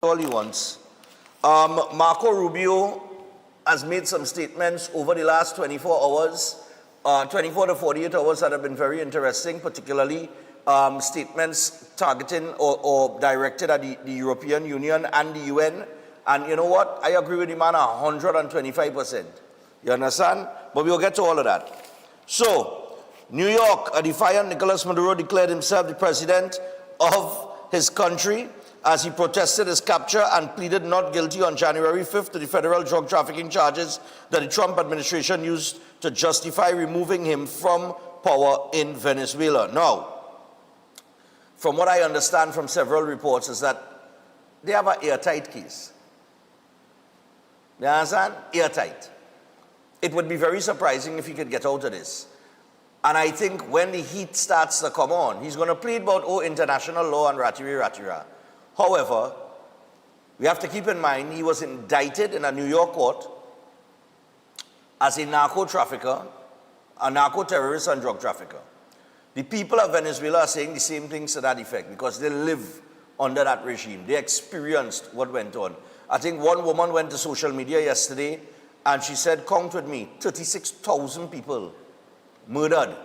all he wants. Marco Rubio has made some statements over the last 24 hours, 24 to 48 hours that have been very interesting, particularly statements targeting or directed at the European Union and the UN. And you know what? I agree with the man 125%. You understand? But we'll get to all of that. So, New York, a defiant Nicolas Maduro declared himself the president of his country as he protested his capture and pleaded not guilty on January 5th to the federal drug trafficking charges that the Trump administration used to justify removing him from power in Venezuela. Now, from what I understand from several reports is that they have an airtight case. You understand? Airtight. It would be very surprising if he could get out of this. And I think when the heat starts to come on, he's going to plead about, international law and ratira. However, we have to keep in mind he was indicted in a New York court as a narco trafficker, a narco terrorist and drug trafficker. The people of Venezuela are saying the same things to that effect because they live under that regime. They experienced what went on. I think one woman went to social media yesterday and she said, count with me, 36,000 people murdered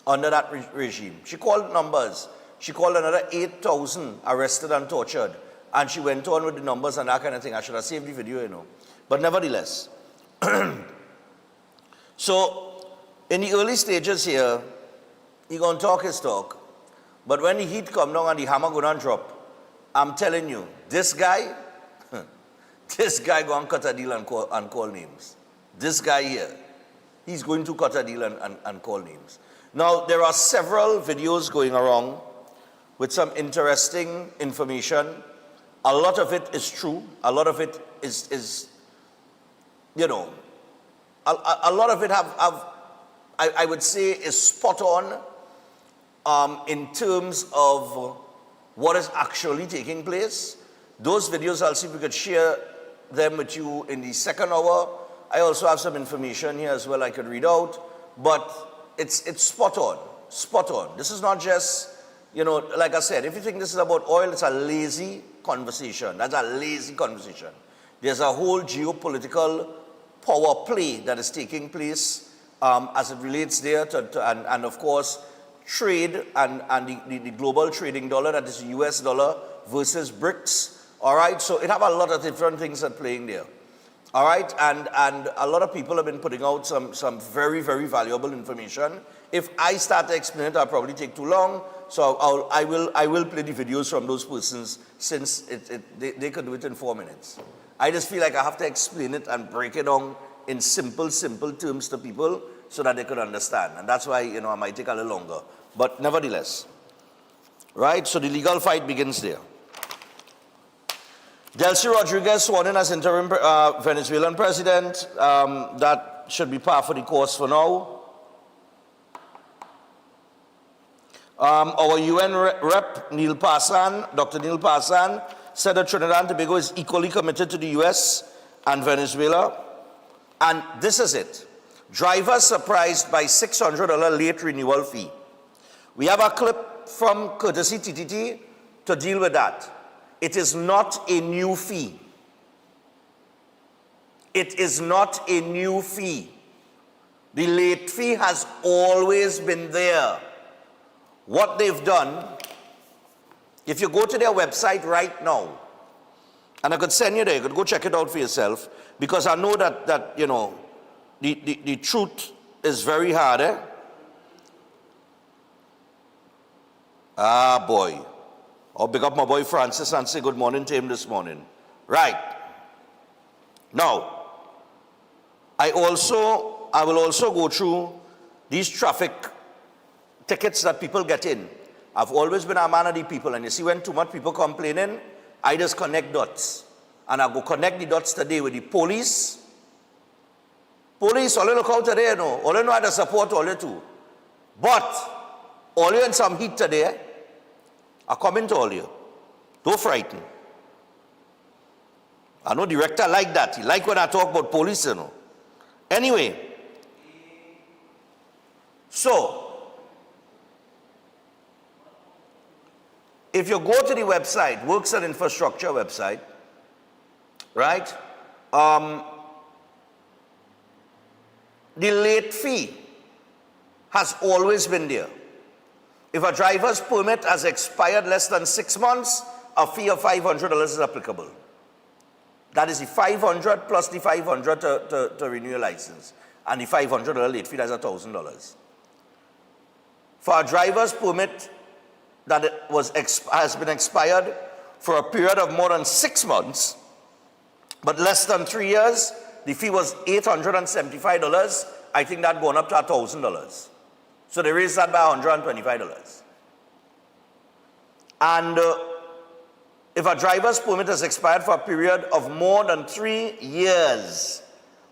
under that regime. She called numbers. She called another 8,000 arrested and tortured. And she went on with the numbers and that kind of thing. I should have saved the video, you know. But nevertheless. So, in the early stages here, he gonna talk his talk. But when the heat come down and the hammer gonna drop, I'm telling you, this guy gonna cut a deal and call names. This guy here, he's going to cut a deal and call names. Now, there are several videos going around with some interesting information. A lot of it is true. A lot of it is you know, a lot of it I would say is spot on in terms of what is actually taking place. Those videos, I'll see if we could share them with you in the second hour. I also have some information here as well I could read out, but it's spot on, spot on. This is not just, you know, like I said, if you think this is about oil, it's a lazy conversation. That's a lazy conversation. There's a whole geopolitical power play that is taking place as it relates there to and of course, trade and the global trading dollar, that is the US dollar versus BRICS. All right, so it have a lot of different things that are playing there. All right, and a lot of people have been putting out some very, very valuable information. If I start to explain it, I'll probably take too long. So I will play the videos from those persons since they could do it in 4 minutes. I just feel like I have to explain it and break it down in simple terms to people so that they could understand. And that's why, you know, I might take a little longer. But nevertheless, right? So the legal fight begins there. Delcy Rodriguez sworn in as interim Venezuelan president. That should be par for the course for now. Our UN rep, Neil Passan, Dr. Neil Passan, said that Trinidad and Tobago is equally committed to the US and Venezuela. And this is it. Drivers surprised by $600 late renewal fee. We have a clip from Courtesy TTT to deal with that. It is not a new fee. It is not a new fee. The late fee has always been there. What they've done, if you go to their website right now, and I could send you there, you could go check it out for yourself, because I know that you know, the truth is very hard, eh? Ah, boy. I'll pick up my boy Francis and say good morning to him this morning. Right. Now, I will also go through these traffic tickets that people get in. I've always been a man of the people, and you see when too much people complaining, I just connect dots. And I go connect the dots today with the police. Police, all you look out today, you know. All you know how to support all you too. But, all you in some heat today, I come to all you. Don't frighten. I know the director like that. He like when I talk about police, you know. Anyway. So, if you go to the website, Works and Infrastructure website, right? The late fee has always been there. If a driver's permit has expired less than 6 months, a fee of $500 is applicable. That is the $500 plus the $500 to renew your license. And the $500 late fee, that's $1,000. For a driver's permit that has been expired for a period of more than 6 months, but less than 3 years, the fee was $875. I think that gone up to $1,000. So they raised that by $125. And if a driver's permit has expired for a period of more than 3 years,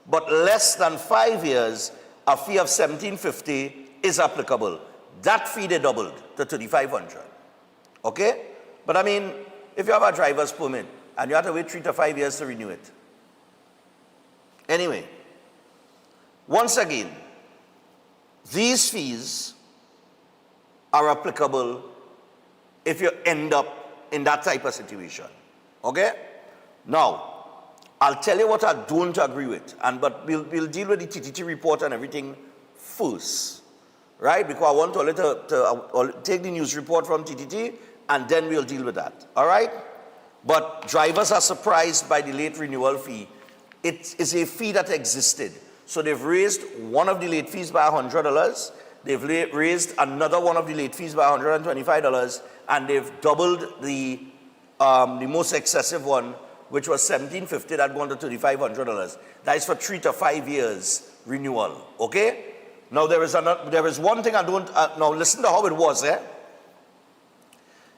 but less than 5 years, a fee of $1,750 is applicable. That fee they doubled to $3,500. Okay? But I mean, if you have a driver's permit and you have to wait 3 to 5 years to renew it. Anyway, once again, these fees are applicable if you end up in that type of situation. Okay? Now, I'll tell you what I don't agree with, but we'll deal with the TTT report and everything first, right? Because I want to take the news report from TTT and then we'll deal with that, all right? But drivers are surprised by the late renewal fee. It is a fee that existed. So they've raised one of the late fees by $100, they've raised another one of the late fees by $125, and they've doubled the most excessive one, which was $1,750, that gone to $3,500. That is for 3 to 5 years renewal, okay? Now there is one thing I don't, now listen to how it was, eh?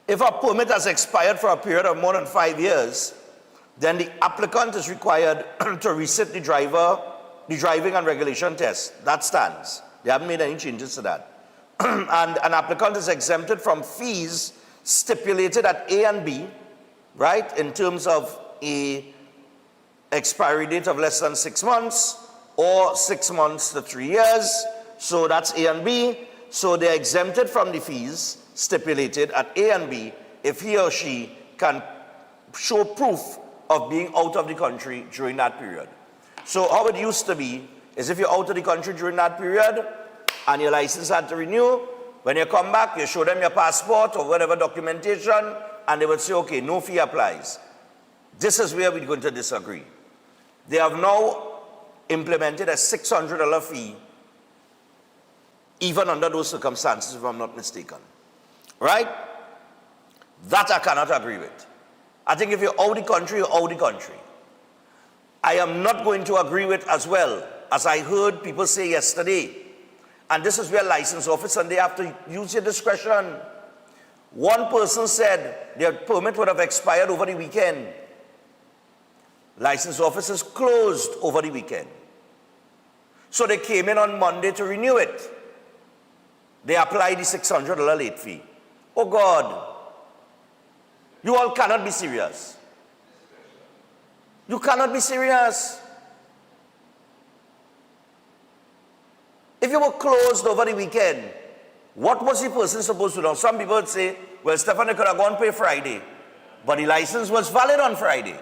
If a permit has expired for a period of more than 5 years, then the applicant is required to resit the driving and regulation test. That stands. They haven't made any changes to that. And an applicant is exempted from fees stipulated at A and B, right, in terms of a expiry date of less than 6 months or 6 months to 3 years. So that's A and B. So they're exempted from the fees stipulated at A and B if he or she can show proof of being out of the country during that period. So how it used to be is if you're out of the country during that period and your license had to renew, when you come back, you show them your passport or whatever documentation, and they would say, okay, no fee applies. This is where we're going to disagree. They have now implemented a $600 fee, even under those circumstances, if I'm not mistaken. Right? That I cannot agree with. I think if you're out of the country, you're out of the country. I am not going to agree with as well, as I heard people say yesterday, and this is where license office and they have to use your discretion. One person said their permit would have expired over the weekend. License office is closed over the weekend. So they came in on Monday to renew it. They applied the $600 late fee. Oh God, you all cannot be serious. You cannot be serious. If you were closed over the weekend, what was the person supposed to do? Some people would say, well, Stefan, could have gone pay Friday, but the license was valid on Friday.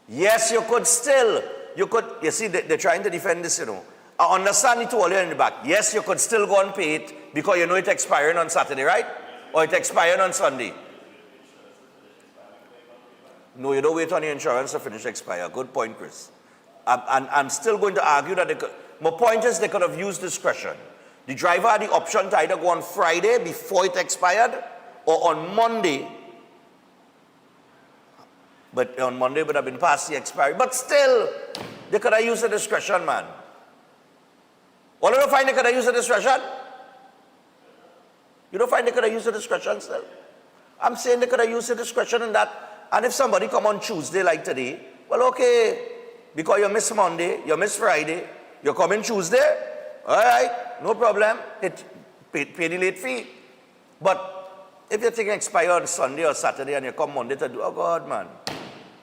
Yes, you could still, you see, they're trying to defend this, you know. I understand it all in the back. Yes, you could still go and pay it because you know it's expiring on Saturday, right? Or it expired on Sunday. No, you don't wait on your insurance to finish expire. Good point, Chris. I'm still going to argue that my point is they could have used discretion. The driver had the option to either go on Friday before it expired or on Monday. But on Monday would have been past the expiry. But still, they could have used the discretion, man. All of you find they could have used the discretion? You don't find they could have used the discretion still? I'm saying they could have used the discretion in that. And if somebody come on Tuesday like today, well, okay, because you miss Monday, you miss Friday, you come in Tuesday, all right, no problem, pay the late fee. But if you're taking expire on Sunday or Saturday and you come Monday to do, oh God, man,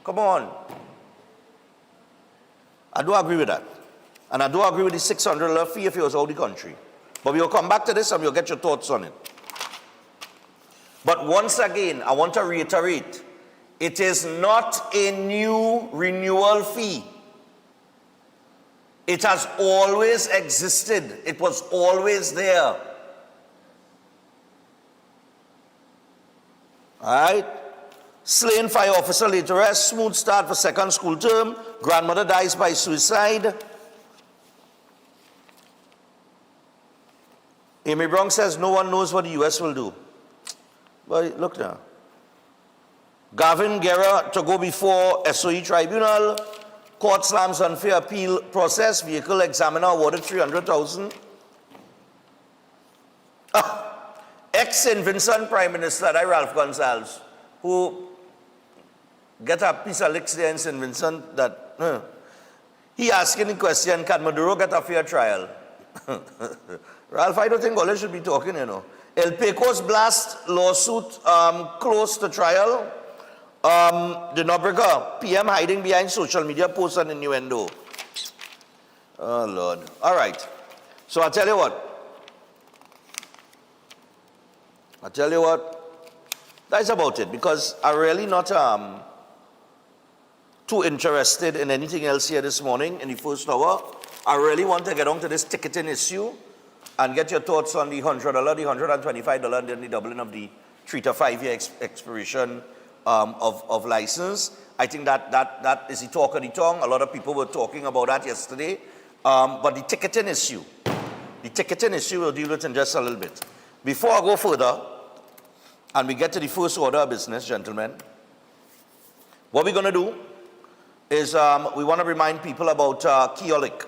come on. I do agree with that. And I do agree with the $600 fee if he was out of the country. But we'll come back to this and we'll get your thoughts on it. But once again, I want to reiterate, it is not a new renewal fee. It has always existed. It was always there. All right? Slain fire officer laid arrest. Smooth start for second school term. Grandmother dies by suicide. Amy Brown says no one knows what the US will do. But look now. Gavin Guerra to go before SOE tribunal. Court slams unfair appeal process. Vehicle examiner awarded $300,000. Ex-St. Vincent Prime Minister, Ralph Gonsalves, who get a piece of licks there in St. Vincent that, he asking the question, can Maduro get a fair trial? Ralph, I don't think all should be talking, you know. El Pecos blast lawsuit close to trial. The Nobrega, PM hiding behind social media posts and innuendo. Oh, Lord. All right. So I'll tell you what. That's about it, because I'm really not too interested in anything else here this morning in the first hour. I really want to get on to this ticketing issue and get your thoughts on the $100, the $125, and then the doubling of the 3 to 5 year expiration of license. I think that is the talk of the tongue. A lot of people were talking about that yesterday. But the ticketing issue we'll deal with in just a little bit. Before I go further, and we get to the first order of business, gentlemen, what we're going to do is we want to remind people about Keolix.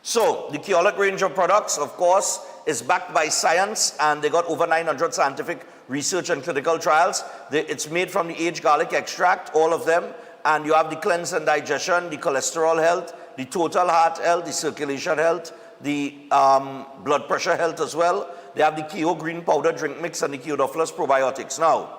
So the Keolix range of products, of course, is backed by science, and they got over 900 scientific research and clinical trials. It's made from the aged garlic extract, all of them, and you have the cleanse and digestion, the cholesterol health, the total heart health, the circulation health, the blood pressure health as well. They have the Keo green powder drink mix and the Keodophilus probiotics. Now,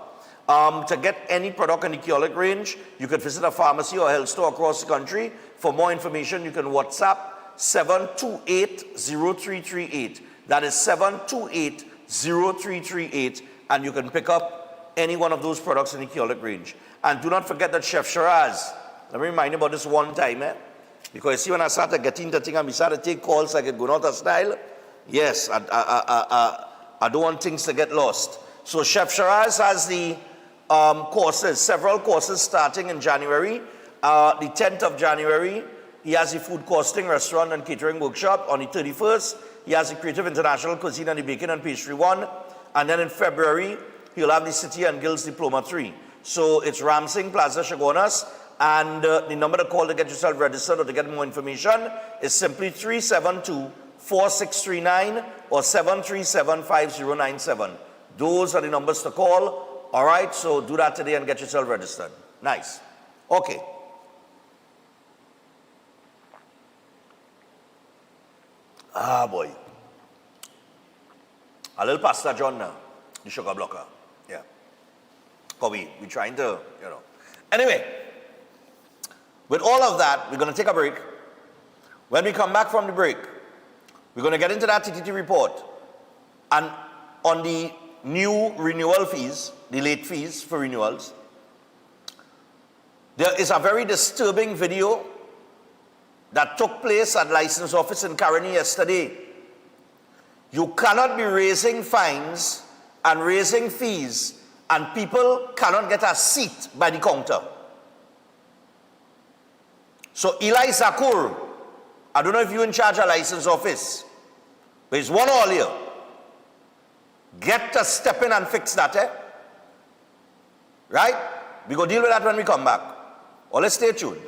to get any product in the Keolix range, you can visit a pharmacy or health store across the country. For more information, you can WhatsApp 728-0338. That is 728-0338, and you can pick up any one of those products in the Keolix range. And do not forget that Chef Shiraz, let me remind you about this one time, because you see, when I started getting the thing and we started to take calls like it going out of style, yes, I don't want things to get lost. So Chef Shiraz has the courses, several courses starting in January. The 10th of January, he has the food costing, restaurant and catering workshop. On the 31st, he has the creative international cuisine and the baking and pastry one. And then in February, he'll have the City and Guilds Diploma 3. So it's Ramsing Plaza, Chaguanas. And the number to call to get yourself registered or to get more information is simply 372-4639 or 737-5097. Those are the numbers to call. All right, so do that today and get yourself registered. Nice. Okay. Ah, boy. A little Pastor John now, the sugar blocker. Yeah. Because we're trying to, you know. Anyway, with all of that, we're going to take a break. When we come back from the break, we're going to get into that TTT report. And on the new renewal fees, the late fees for renewals, there is a very disturbing video that took place at license office in Caroni yesterday. You cannot be raising fines and raising fees, and people cannot get a seat by the counter. So Eli Zakur, I don't know if you're in charge of license office, but it's one all here. Get to step in and fix that, Right? We go deal with that when we come back. Or let's stay tuned.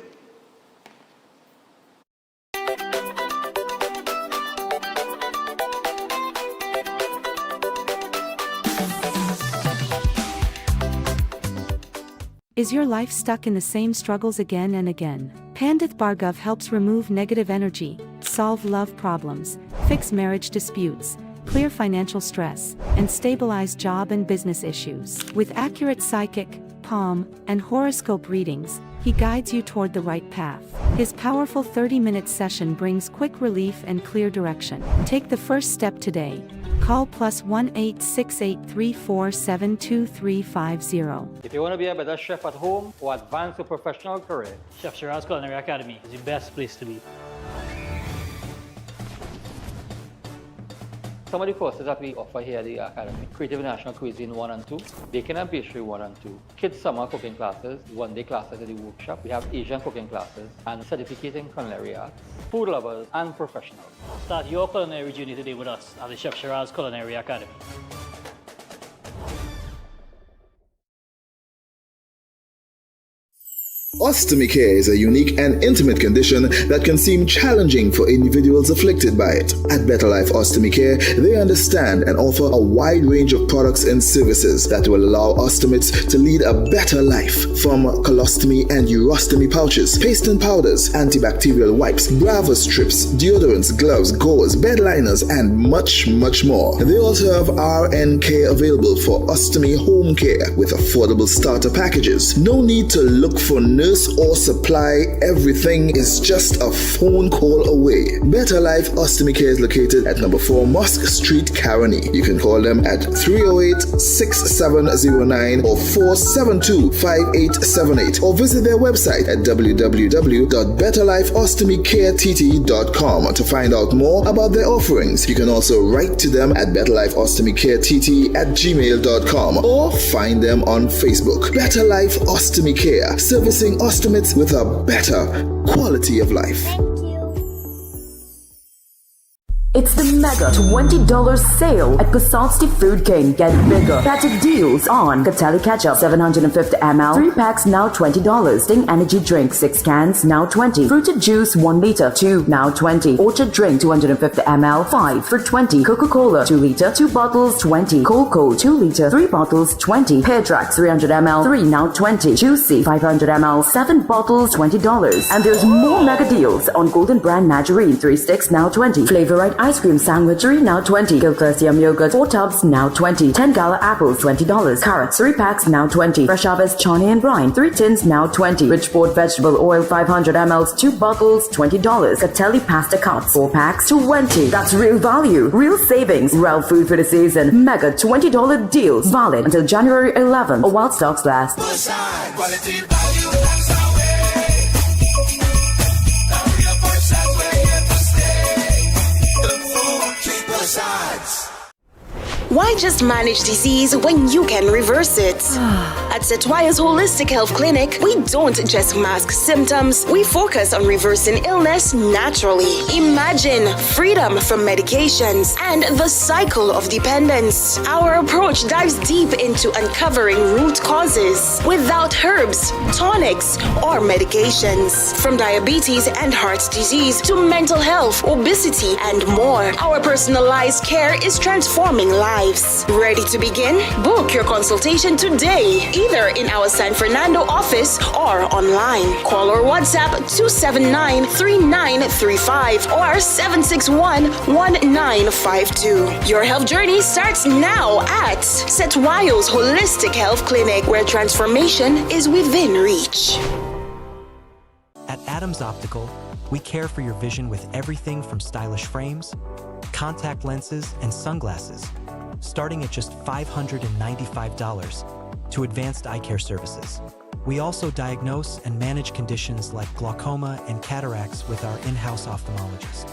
Is your life stuck in the same struggles again and again? Pandit Bhargav helps remove negative energy, solve love problems, fix marriage disputes, clear financial stress, and stabilize job and business issues. With accurate psychic, palm, and horoscope readings, he guides you toward the right path. His powerful 30-minute session brings quick relief and clear direction. Take the first step today. Call +1 86834722350. If you want to be a better chef at home or advance your professional career, Chef Shiraz Culinary Academy is the best place to be. some of the courses that we offer here at the Academy: Creative International Cuisine 1 and 2, Baking and Pastry 1 and 2, Kids Summer Cooking Classes, one-day classes at the workshop. We have Asian cooking classes and certificate in culinary arts, food lovers and professionals. Start your culinary journey today with us at the Chef Shiraz Culinary Academy. Ostomy care is a unique and intimate condition that can seem challenging for individuals afflicted by it. At Better Life Ostomy Care, they understand and offer a wide range of products and services that will allow ostomates to lead a better life. From colostomy and urostomy pouches, paste and powders, antibacterial wipes, Brava strips, deodorants, gloves, gauze, bed liners, and much, much more. They also have RN care available for ostomy home care with affordable starter packages. No need to look for nurse or supply. Everything is just a phone call away. Better Life Ostomy Care is located at number 4 Mosque Street, Caroni. You can call them at 308-6709 or 472-5878 or visit their website at www.betterlifeostomycareTT.com to find out more about their offerings. You can also write to them at betterlifeostomycareTT@gmail.com or find them on Facebook. Better Life Ostomy Care, servicing ostomates with a better quality of life. It's the mega $20 sale at Pasatsti Food King. Get bigger, better deals on Catelli Ketchup 750 ml, 3 packs now $20. Sting Energy Drink 6 cans now $20. Fruited Juice 1 liter 2 now $20. Orchard Drink 250 ml 5 for $20. Coca-Cola 2 liter 2 bottles $20. Coco 2 liter 3 bottles $20. Pear Track 300 ml 3 now $20. Juicy 500 ml 7 bottles $20. And there's more mega deals on Golden Brand Margarine 3 sticks now $20. Flavorite Ice Cream Sandwich 3 now $20. Gilclasium Yogurt 4 tubs now $20. 10 Gala Apples $20. Carrots 3 packs now $20. Fresh Harvest Chani and Brine 3 tins now $20. Bridgeport Vegetable Oil 500 ml 2 bottles $20. Catelli Pasta Cups 4 packs $20. That's real value, real savings, real food for the season. Mega $20 deals valid until January 11th or while stocks last. Why just manage disease when you can reverse it? At Setwaya's Holistic Health Clinic, we don't just mask symptoms, we focus on reversing illness naturally. Imagine freedom from medications and the cycle of dependence. Our approach dives deep into uncovering root causes without herbs, tonics, or medications. From diabetes and heart disease to mental health, obesity, and more, our personalized care is transforming lives. Ready to begin? Book your consultation today, either in our San Fernando office or online. Call or WhatsApp 279-3935 or 761-1952. Your health journey starts now at Setwayo's Holistic Health Clinic, where transformation is within reach. At Adams Optical, we care for your vision with everything from stylish frames, contact lenses, and sunglasses, starting at just $595, to advanced eye care services. We also diagnose and manage conditions like glaucoma and cataracts with our in-house ophthalmologist.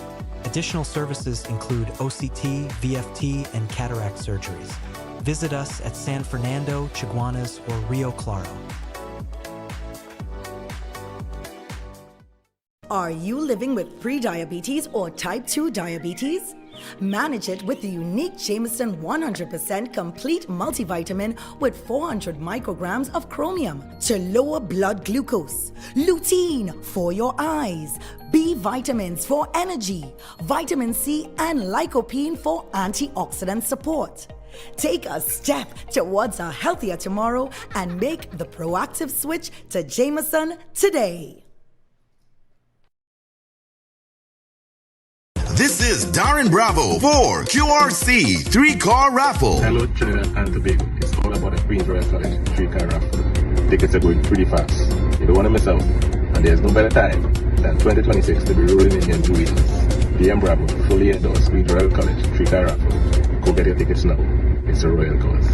Additional services include OCT, VFT, and cataract surgeries. Visit us at San Fernando, Chaguanas, or Rio Claro. Are you living with pre-diabetes or type 2 diabetes? Manage it with the unique Jameson 100% complete multivitamin with 400 micrograms of chromium to lower blood glucose, lutein for your eyes, B vitamins for energy, vitamin C and lycopene for antioxidant support. Take a step towards a healthier tomorrow and make the proactive switch to Jameson today. This is Darren Bravo for QRC 3-Car Raffle. Hello, Trinidad and Tobago. It's all about the Queen's Royal College 3-Car Raffle. Tickets are going pretty fast. You don't want to miss out. And there's no better time than 2026 to be rolling in your 2 wheels. DM Bravo fully endorse Queen's Royal College 3-Car Raffle. Go get your tickets now. It's a royal cause.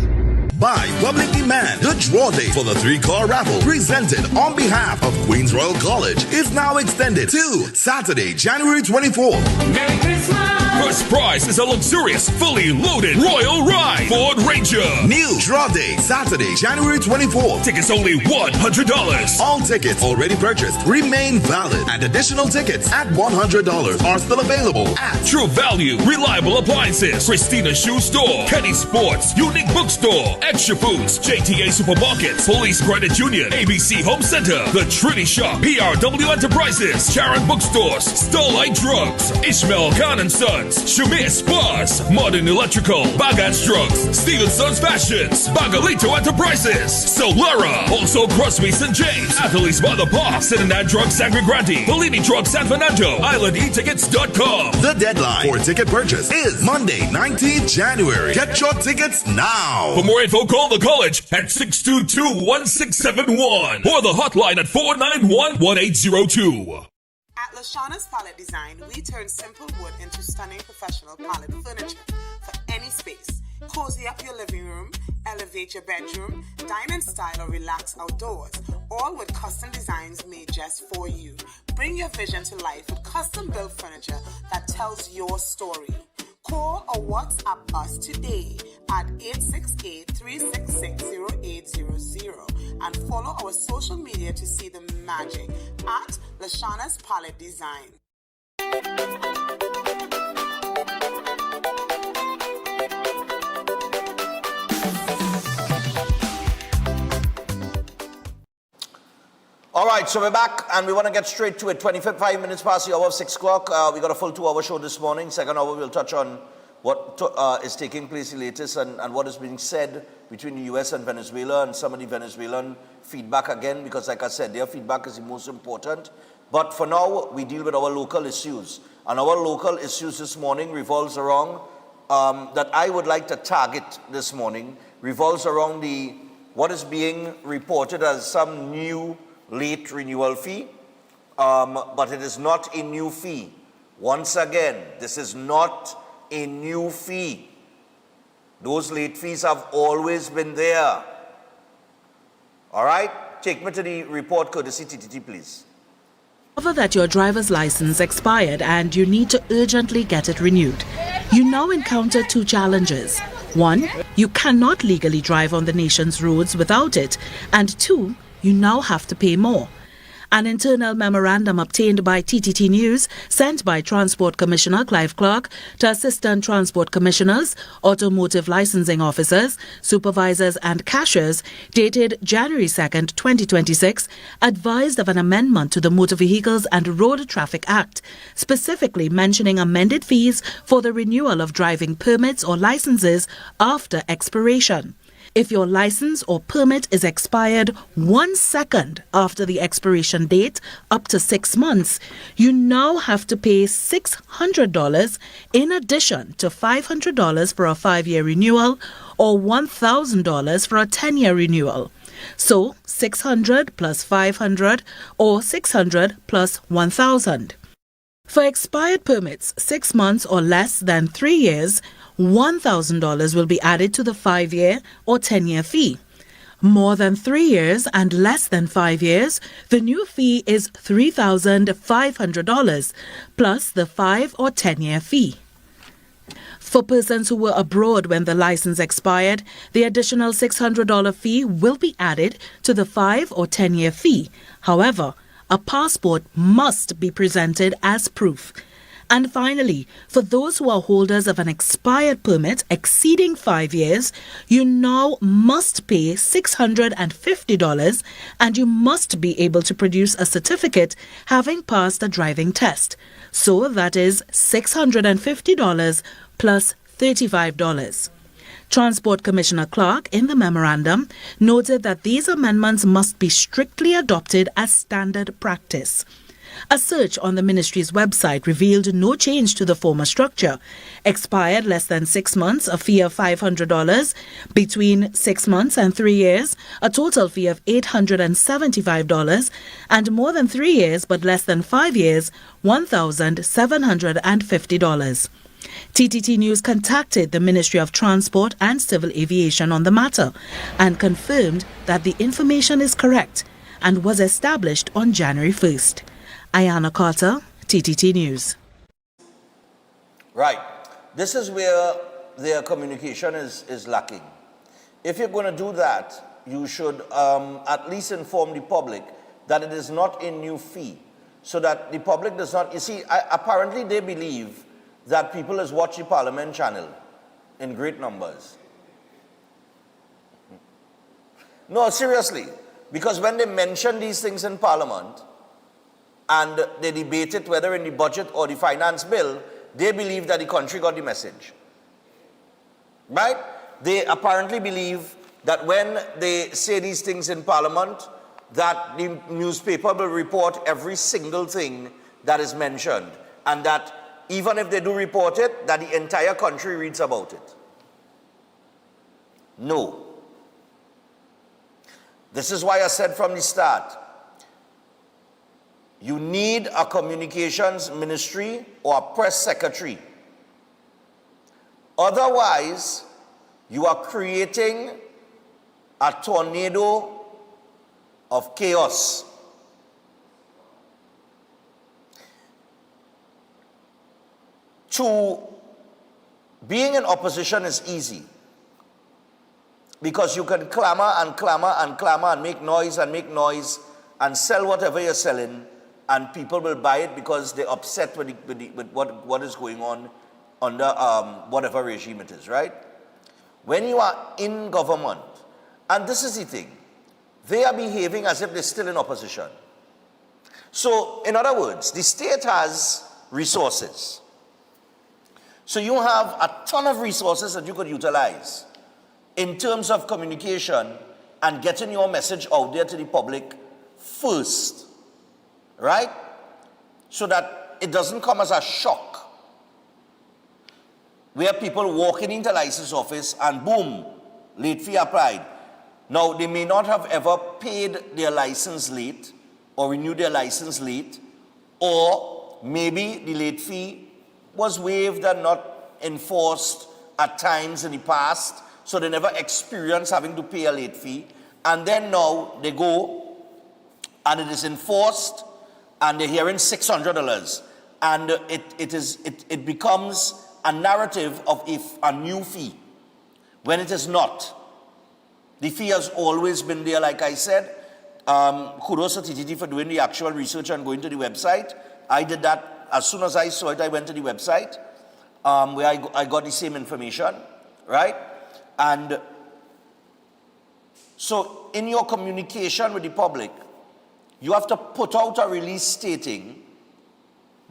By public demand, the draw date for the 3-car raffle presented on behalf of Queens Royal College is now extended to Saturday, January 24th. Merry Christmas! First prize is a luxurious, fully loaded Royal Ride Ford Ranger. New draw date, Saturday, January 24th. Tickets only $100. All tickets already purchased remain valid, and additional tickets at $100 are still available at True Value, Reliable Appliances, Christina Shoe Store, Kenny Sports, Unique Bookstore, Extra Foods, JTA Supermarkets, Police Credit Union, ABC Home Center, The Trinity Shop, PRW Enterprises, Sharon Bookstores, Starlight Drugs, Ishmael Khan & Sons, Shamir Spas, Modern Electrical, Bagat's Drugs, Stevenson's Fashions, Bagalito Enterprises, Solara, also Crosby St. James, Athlete's Mother Park, Cincinnati Drugs Sangre Grande, Bellini Drugs San Fernando, IslandEtickets.com. The deadline for ticket purchase is Monday, 19th January. Get your tickets now. For more info, call the college at 622-1671 or the hotline at 491-1802. At Lashana's Palette Design, we turn simple wood into stunning professional palette furniture for any space. Cozy up your living room, elevate your bedroom, dine in style or relax outdoors, all with custom designs made just for you. Bring your vision to life with custom-built furniture that tells your story. Call or WhatsApp us today at 868-366-0800 and follow our social media to see the magic at Lashana's Palette Design. All right, so we're back and we want to get straight to it. 25 minutes past the hour of 6 o'clock. We got a full 2-hour show this morning. Second hour, we'll touch on what is taking place the latest and what is being said between the U.S. and Venezuela and some of the Venezuelan feedback again, because like I said, their feedback is the most important. But for now, we deal with our local issues. And our local issues this morning revolves around, that I would like to target this morning, revolves around what is being reported as some new late renewal fee, but it is not a new fee. Once again, this is not a new fee. Those late fees have always been there. All right? Take me to the report, courtesy TTT, please. Discover that your driver's license expired and you need to urgently get it renewed. You now encounter 2 challenges. 1, you cannot legally drive on the nation's roads without it. And 2, you now have to pay more. An internal memorandum obtained by TTT News, sent by Transport Commissioner Clive Clark to Assistant Transport Commissioners, Automotive Licensing Officers, Supervisors and Cashiers, dated January 2nd, 2026, advised of an amendment to the Motor Vehicles and Road Traffic Act, specifically mentioning amended fees for the renewal of driving permits or licenses after expiration. If your license or permit is expired 1 second after the expiration date, up to 6 months, you now have to pay $600 in addition to $500 for a 5-year renewal or $1,000 for a 10-year renewal. So $600 plus $500 or $600 plus $1,000. For expired permits 6 months or less than 3 years, $1,000 will be added to the 5-year or 10-year fee. More than 3 years and less than 5 years, the new fee is $3,500 plus the 5 or 10-year fee. For persons who were abroad when the license expired, the additional $600 fee will be added to the 5 or 10-year fee. However, a passport must be presented as proof. And finally, for those who are holders of an expired permit exceeding 5 years, you now must pay $650 and you must be able to produce a certificate having passed a driving test. So that is $650 plus $35. Transport Commissioner Clark, in the memorandum, noted that these amendments must be strictly adopted as standard practice. A search on the ministry's website revealed no change to the former structure. Expired less than 6 months, a fee of $500. Between 6 months and 3 years, a total fee of $875. And more than 3 years but less than 5 years, $1,750. TTT News contacted the Ministry of Transport and Civil Aviation on the matter and confirmed that the information is correct and was established on January 1st. Ayana Carter, TTT News. Right. This is where their communication is lacking. If you're going to do that, you should at least inform the public that it is not a new fee, so that the public does not, you see, apparently they believe that people is watch the Parliament channel in great numbers. No, seriously, because when they mention these things in Parliament and they debate it whether in the budget or the finance bill, they believe that the country got the message. Right? They apparently believe that when they say these things in Parliament, that the newspaper will report every single thing that is mentioned, and that even if they do report it, that the entire country reads about it. No. This is why I said from the start, you need a communications ministry or a press secretary. Otherwise, you are creating a tornado of chaos. Being in opposition is easy, because you can clamor and clamor and clamor and make noise and sell whatever you're selling, and people will buy it because they're upset with what is going on under whatever regime it is, right? When you are in government, and this is the thing, they are behaving as if they're still in opposition. So, in other words, the state has resources. So you have a ton of resources that you could utilize in terms of communication and getting your message out there to the public first, right? So that it doesn't come as a shock, where people walking into license office and boom, late fee applied. Now, they may not have ever paid their license late or renewed their license late, or maybe the late fee was waived and not enforced at times in the past, so they never experienced having to pay a late fee. And then now they go and it is enforced and they're hearing $600, and it becomes a narrative of a new fee, when it is not. The fee has always been there, like I said. Kudos to TTT for doing the actual research and going to the website. I did that. As soon as I saw it, I went to the website where I got the same information, right? And so in your communication with the public, you have to put out a release stating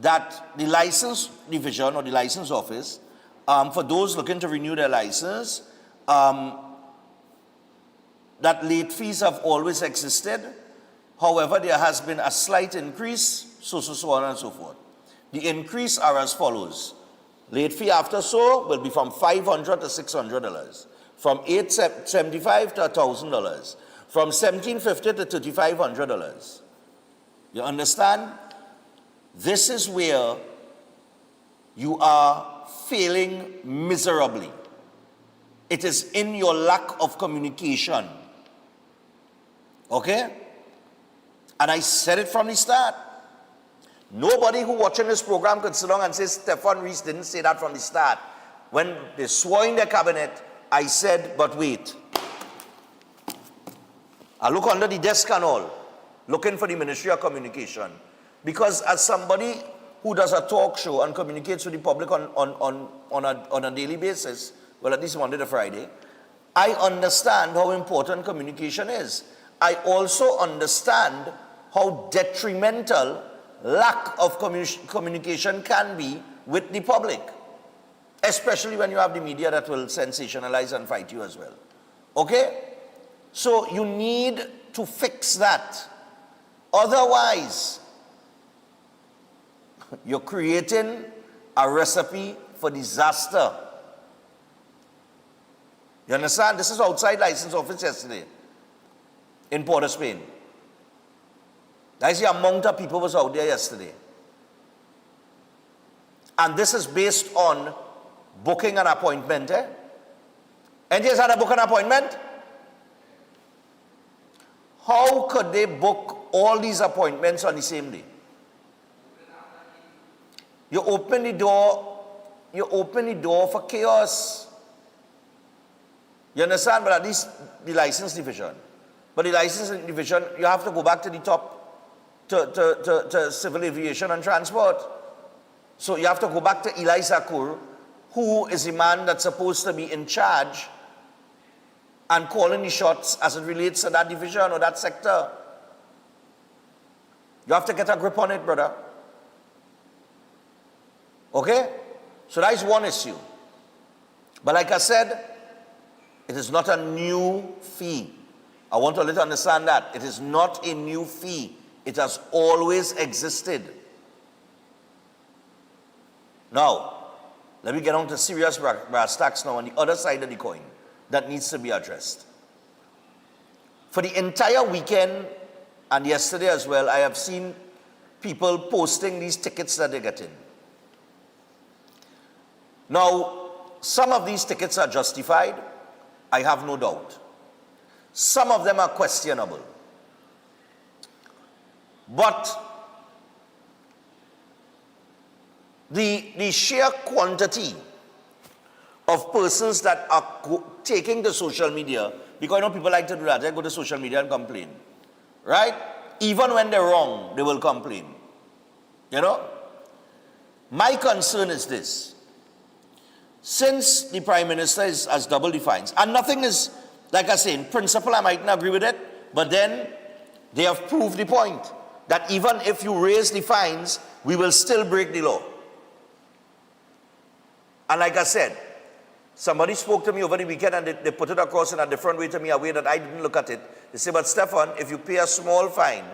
that the license division or the license office, for those looking to renew their license, that late fees have always existed. However, there has been a slight increase, so on and so forth. The increase are as follows. Late fee after so will be from $500 to $600, from $875 to $1,000, from $1,750 to $3,500. You understand? This is where you are failing miserably. It is in your lack of communication. Okay? And I said it from the start. Nobody who watching this program could sit down and say Stefan Rees didn't say that from the start. When they swore in their cabinet, I said, but wait. I look under the desk and all, looking for the Ministry of Communication. Because as somebody who does a talk show and communicates with the public on a daily basis, well, at least Monday to Friday, I understand how important communication is. I also understand how detrimental lack of communication can be with the public, especially when you have the media that will sensationalize and fight you as well. Okay? So you need to fix that. Otherwise, you're creating a recipe for disaster. You understand? This is outside license office yesterday in Port of Spain. I see a amount of people was out there yesterday. And this is based on booking an appointment. NTS had to book an appointment? How could they book all these appointments on the same day? You open the door for chaos. You understand? But at least the license division. But the license division, you have to go back to the top, to civil aviation and transport. So you have to go back to Eli Zakur, who is the man that's supposed to be in charge and calling the shots as it relates to that division or that sector. You have to get a grip on it, brother. Okay? So that is one issue. But like I said, it is not a new fee. I want to let you understand that. It is not a new fee. It has always existed. Now, let me get on to serious brass tacks now on the other side of the coin that needs to be addressed. For the entire weekend and yesterday as well, I have seen people posting these tickets that they're getting. Now, some of these tickets are justified, I have no doubt. Some of them are questionable. But the sheer quantity of persons that are taking to social media, because people like to do that, they go to social media and complain, right? Even when they're wrong, they will complain. My concern is this. Since the Prime Minister has doubled the fines, and nothing is, like I say, in principle I might not agree with it, but then they have proved the point that even if you raise the fines, we will still break the law. And like I said, somebody spoke to me over the weekend and they put it across in a different way to me, a way that I didn't look at it. They say, but Stefan, if you pay a small fine,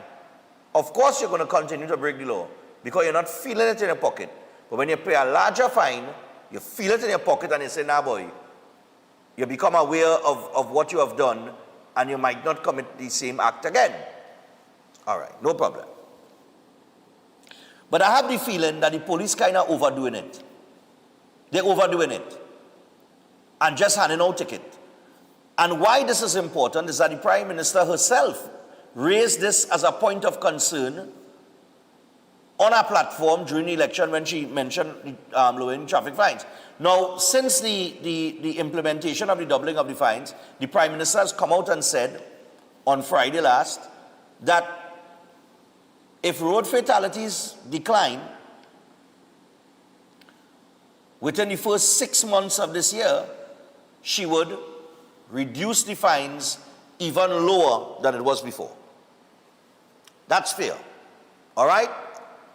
of course you're going to continue to break the law because you're not feeling it in your pocket. But when you pay a larger fine, you feel it in your pocket and you say, nah boy, you become aware of what you have done and you might not commit the same act again. All right, no problem. But I have the feeling that the police kind of overdoing it. They're overdoing it and just handing out ticket. And why this is important is that the Prime Minister herself raised this as a point of concern on our platform during the election when she mentioned lowering traffic fines. Now, since the implementation of the doubling of the fines, the Prime Minister has come out and said on Friday last that if road fatalities decline within the first 6 months of this year, she would reduce the fines even lower than it was before. That's fair. All right?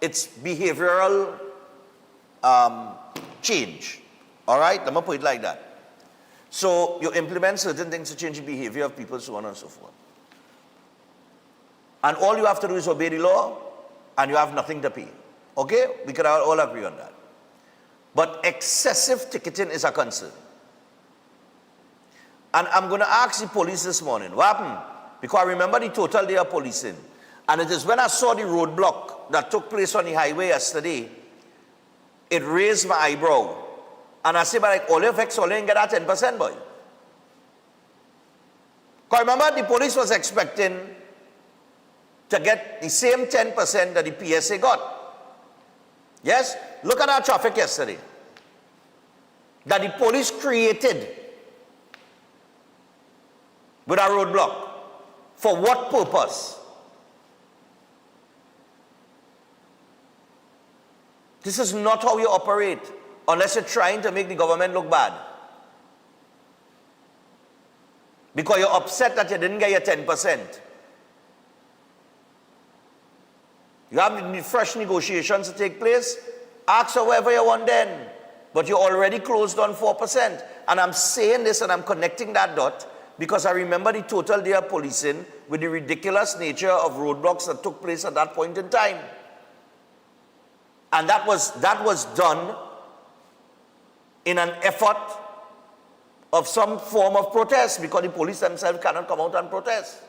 It's behavioral change. All right? Let me put it like that. So you implement certain things to change the behavior of people, so on and so forth. And all you have to do is obey the law, and you have nothing to pay. Okay? We can all agree on that. But excessive ticketing is a concern. And I'm going to ask the police this morning, what happened? Because I remember the total day of policing. And it is when I saw the roadblock that took place on the highway yesterday, it raised my eyebrow. And I said, but like, all your effects, all you get that 10%, boy. Because remember, the police was expecting to get the same 10% that the PSA got. Yes? Look at our traffic yesterday that the police created with a roadblock. For what purpose? This is not how you operate unless you're trying to make the government look bad. Because you're upset that you didn't get your 10%. You have fresh negotiations to take place. Ask for whatever you want then. But you already closed on 4%. And I'm saying this and I'm connecting that dot because I remember the total day of policing with the ridiculous nature of roadblocks that took place at that point in time. And that was done in an effort of some form of protest because the police themselves cannot come out and protest.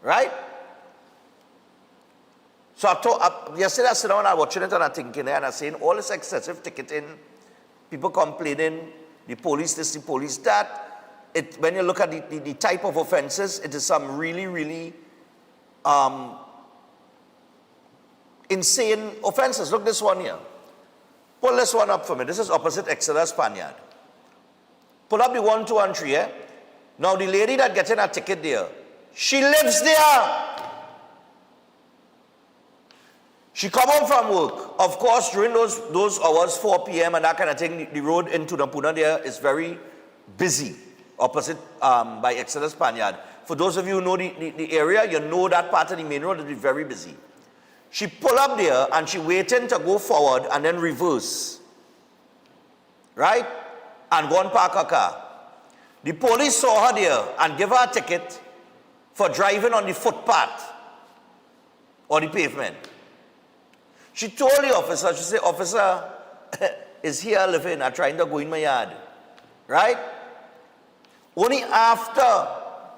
Right? So yesterday I sat down and I was watching it and I'm thinking and I'm saying all this excessive ticketing people complaining, the police this, the police that. When you look at the type of offenses, it is some really, really insane offenses. Look this one here. Pull this one up for me. This is opposite Exeter Spaniard. Pull up the 1, 2, and 3, eh? Now the lady that getting a ticket there, she lives there. She come home from work. Of course, during those hours, 4 p.m. and that kind of thing, the road into Nampuna there is very busy, opposite by Exeter Spaniard. For those of you who know the area, you know that part of the main road will be very busy. She pull up there and she waiting to go forward and then reverse. Right? And go and park her car. The police saw her there and gave her a ticket for driving on the footpath or the pavement. She told the officer, she said, officer, is here living, I'm trying to go in my yard. Right? Only after,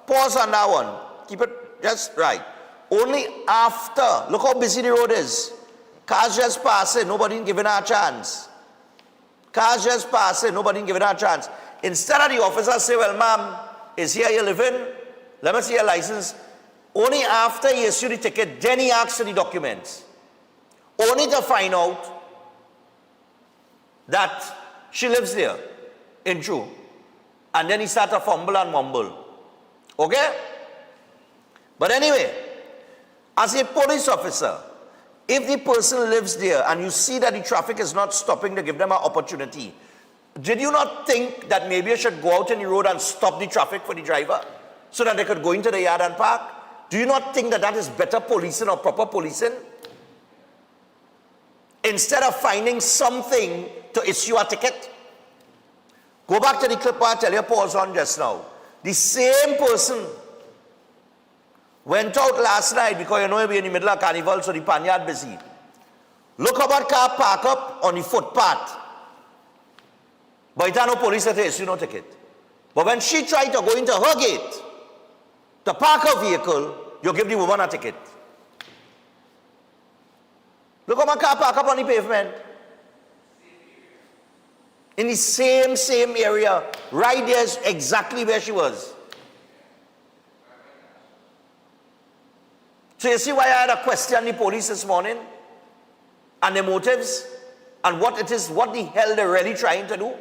pause on that one, keep it just right. Only after, look how busy the road is. Cars just passing, nobody giving her a chance. Cars just passing, nobody giving her a chance. Instead of the officer say, well, ma'am, is here you living? Let me see your license. Only after he issued the ticket, then he asked for the documents. Only to find out that she lives there, in true. And then he started to fumble and mumble. Okay? But anyway, as a police officer, if the person lives there and you see that the traffic is not stopping to give them an opportunity, did you not think that maybe you should go out in the road and stop the traffic for the driver so that they could go into the yard and park? Do you not think that that is better policing or proper policing? Instead of finding something to issue a ticket. Go back to the clip I tell you pause on just now. The same person went out last night because you know we're in the middle of carnival, so the panyard busy. Look how that car park up on the footpath. But it had no police that issue no ticket. But when she tried to go into her gate to park her vehicle, you give the woman a ticket. Look how my car park up on the pavement. In the same area. Right there is exactly where she was. So you see why I had a question the police this morning? And the motives? And what it is, what the hell they're really trying to do?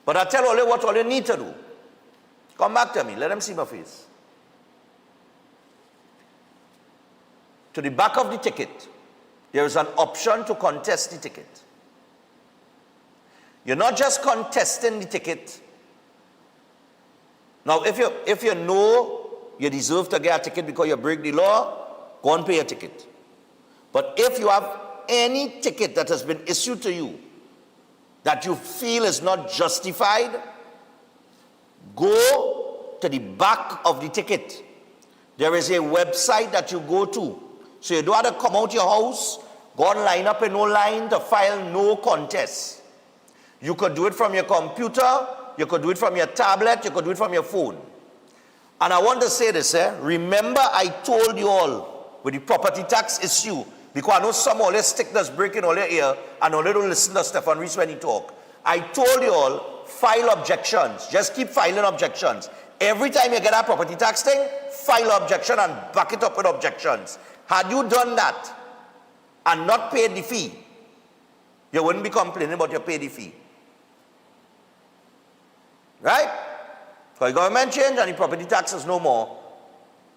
But I tell all you what all you need to do. Come back to me. Let them see my face. To the back of the ticket, there is an option to contest the ticket. You're not just contesting the ticket. Now, if you know you deserve to get a ticket because you break the law, go and pay a ticket. But if you have any ticket that has been issued to you that you feel is not justified, go to the back of the ticket. There is a website that you go to. So you don't have to come out your house, go and line up in no line to file no contest. You could do it from your computer, you could do it from your tablet, you could do it from your phone. And I want to say this, remember I told you all with the property tax issue, because I know some always stick this break in all your ear and only don't listen to Stefan Rees when he talk. I told you all, file objections. Just keep filing objections. Every time you get a property tax thing, file objection and back it up with objections. Had you done that and not paid the fee, you wouldn't be complaining about you paid the fee. Right? Because the government changed and the property tax is no more.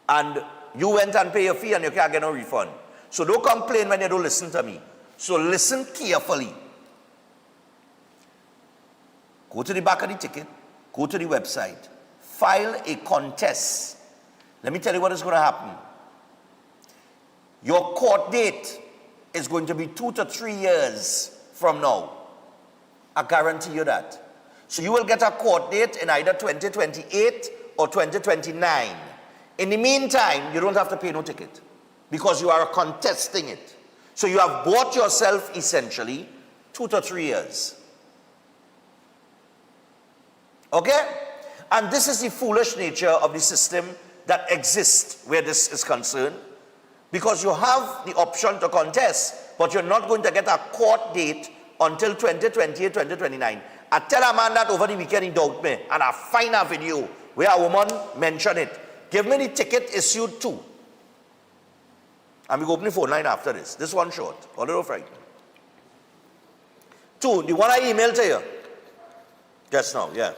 And you went and pay your fee and you can't get no refund. So don't complain when you don't listen to me. So listen carefully. Go to the back of the ticket, go to the website, file a contest. Let me tell you what is going to happen. Your court date is going to be 2 to 3 years from now. I guarantee you that. So you will get a court date in either 2028 or 2029. In the meantime, you don't have to pay no ticket because you are contesting it. So you have bought yourself essentially 2 to 3 years. Okay? And this is the foolish nature of the system that exists where this is concerned. Because you have the option to contest, but you're not going to get a court date until 2028, 2029. I tell a man that over the weekend he doubt me, and I find a video where a woman mentioned it. Give me the ticket issued too. And we go open the phone line after this. This one short, a little frightening. 2, the one I emailed to you. Just now, yeah.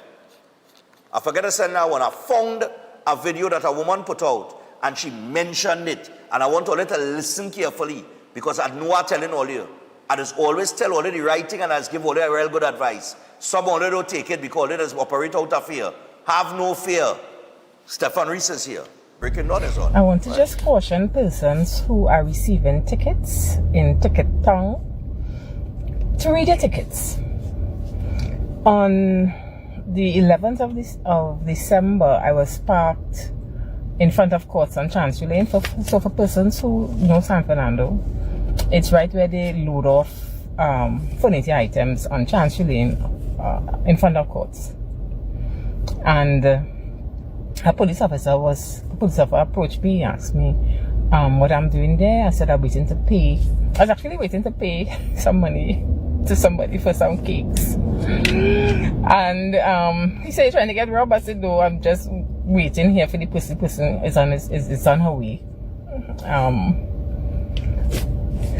I forget to send that one. I found a video that a woman put out, and she mentioned it. And I want all of you to listen carefully, because I know I'm telling all of you. I just always tell all of the right thing, and I just give all of you real good advice. Some all of you don't take it because they just operate out of fear. Have no fear. Stefan Reese is here. Breaking Dawn is on. I want to just caution persons who are receiving tickets in Ticket Town to read your tickets. On the 11th of December, I was parked in front of courts on Chancery Lane. So for persons who know San Fernando, it's right where they load off furniture items on Chancery Lane in front of courts. And a police officer approached me, asked me what I'm doing there. I said I'm waiting to pay. I was actually waiting to pay some money to somebody for some cakes. And he said he's trying to get robbed. I said no, I'm just waiting here for the person is on her way.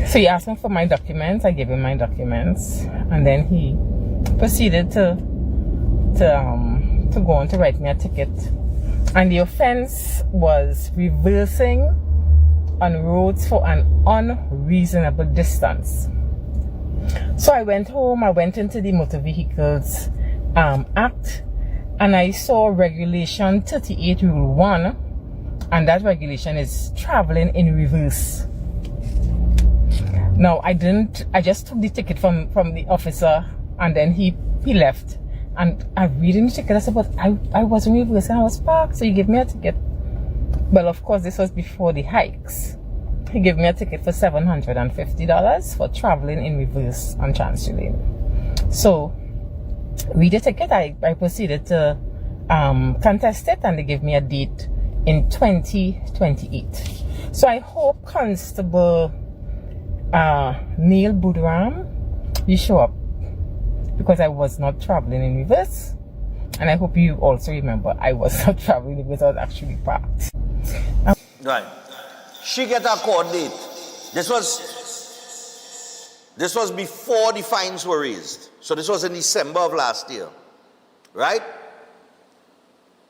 So he asked me for my documents. I gave him my documents, and then he proceeded to go on to write me a ticket. And the offense was reversing on roads for an unreasonable distance. So I went home, I went into the Motor Vehicles Act, and I saw Regulation 38 Rule 1, and that regulation is traveling in reverse. Now I just took the ticket from the officer, and then he left. And I read in the ticket, I said, but I was in reverse and I was parked, so you gave me a ticket. Well, of course, this was before the hikes. He gave me a ticket for $750 for traveling in reverse on Chancery Lane. So, read the ticket, I proceeded to contest it, and they gave me a date in 2028. So I hope Constable Neil Budram, you show up, because I was not traveling in reverse, and I hope you also remember I was not traveling in reverse, I was actually parked. Right. She get a court date. This was before the fines were raised. So this was in December of last year. Right?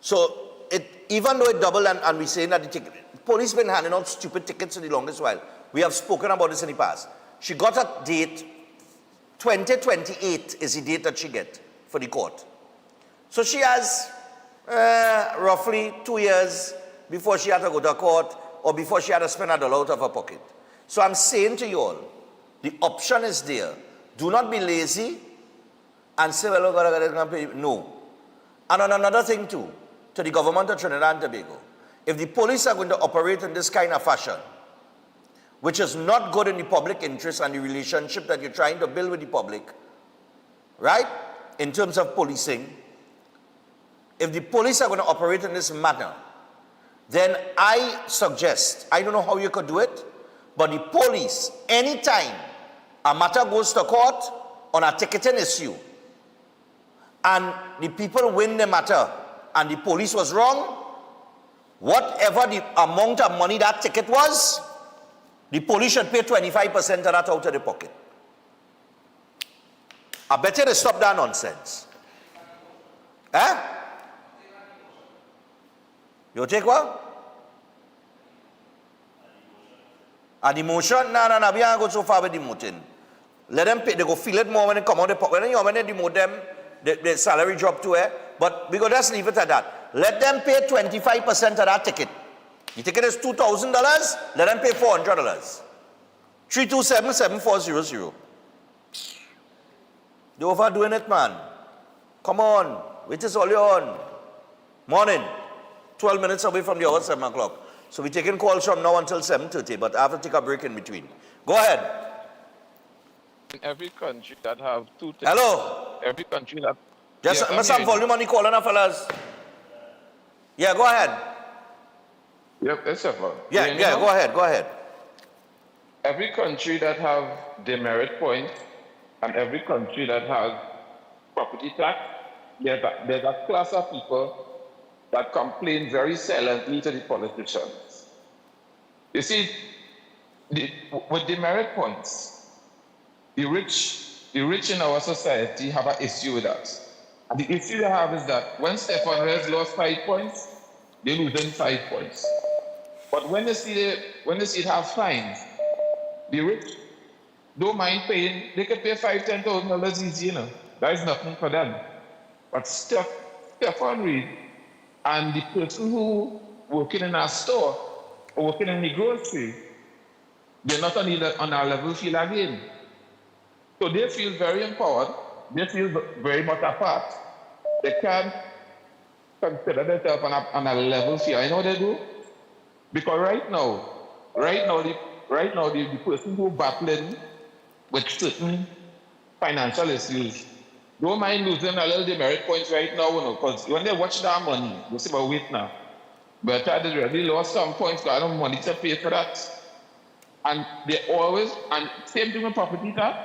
So even though it doubled, and we're saying that the police been handing out stupid tickets for the longest while. We have spoken about this in the past. She got a date. 2028 is the date that she get for the court. So she has roughly 2 years before she had to go to court, or before she had to spend $1 out of her pocket. So I'm saying to you all, the option is there. Do not be lazy and say, well, I'm pay. No. And on another thing too, to the government of Trinidad and Tobago, if the police are going to operate in this kind of fashion, which is not good in the public interest and the relationship that you're trying to build with the public, right? In terms of policing, if the police are going to operate in this manner, then I suggest, I don't know how you could do it, but the police, anytime a matter goes to court on a ticketing issue, and the people win the matter, and the police was wrong, whatever the amount of money that ticket was, the police should pay 25% of that out of the pocket. I bet you they stop that nonsense. Eh? You take what? A demotion? No, we ain't go so far with demoting. Let them pay, they go feel it more when they come out of the pocket. When they demote them, the salary drop too, but we go just leave it at that. Let them pay 25% of that ticket. The ticket is $2,000, let them pay $400. 327-7400. They're overdoing it, man. Come on, which is all you're on. Morning, 12 minutes away from the hour, 7 o'clock. So we're taking calls from now until 7:30, but I have to take a break in between. Go ahead. In every country that have two tickets. Hello? Every country that... Just some volume on the call now, fellas. Yeah, go ahead. Yep, yes, sir. Yeah, go ahead. every country that have demerit points and every country that has property tax, there's a class of people that complain very silently to the politicians. You see, with demerit points, the rich in our society have an issue with that. And the issue they have is that when Stefan Reyes lost 5 points, they losing 5 points. But when they see it have fines, the rich don't mind paying. They can pay $5,000, $10,000 easy, you know. That is nothing for them. But Stefan Reed and the person who working in our store or working in the grocery, they're not on our level field again. So they feel very empowered. They feel very much apart. They can't consider themselves on a level field. I know what they do. Because right now, the person who battling with certain financial issues don't mind losing a little demerit points right now, you know, because when they watch that money, they say, but wait now. But I did really lost some points, because I don't have money to pay for that. And they always, and same thing with property tax.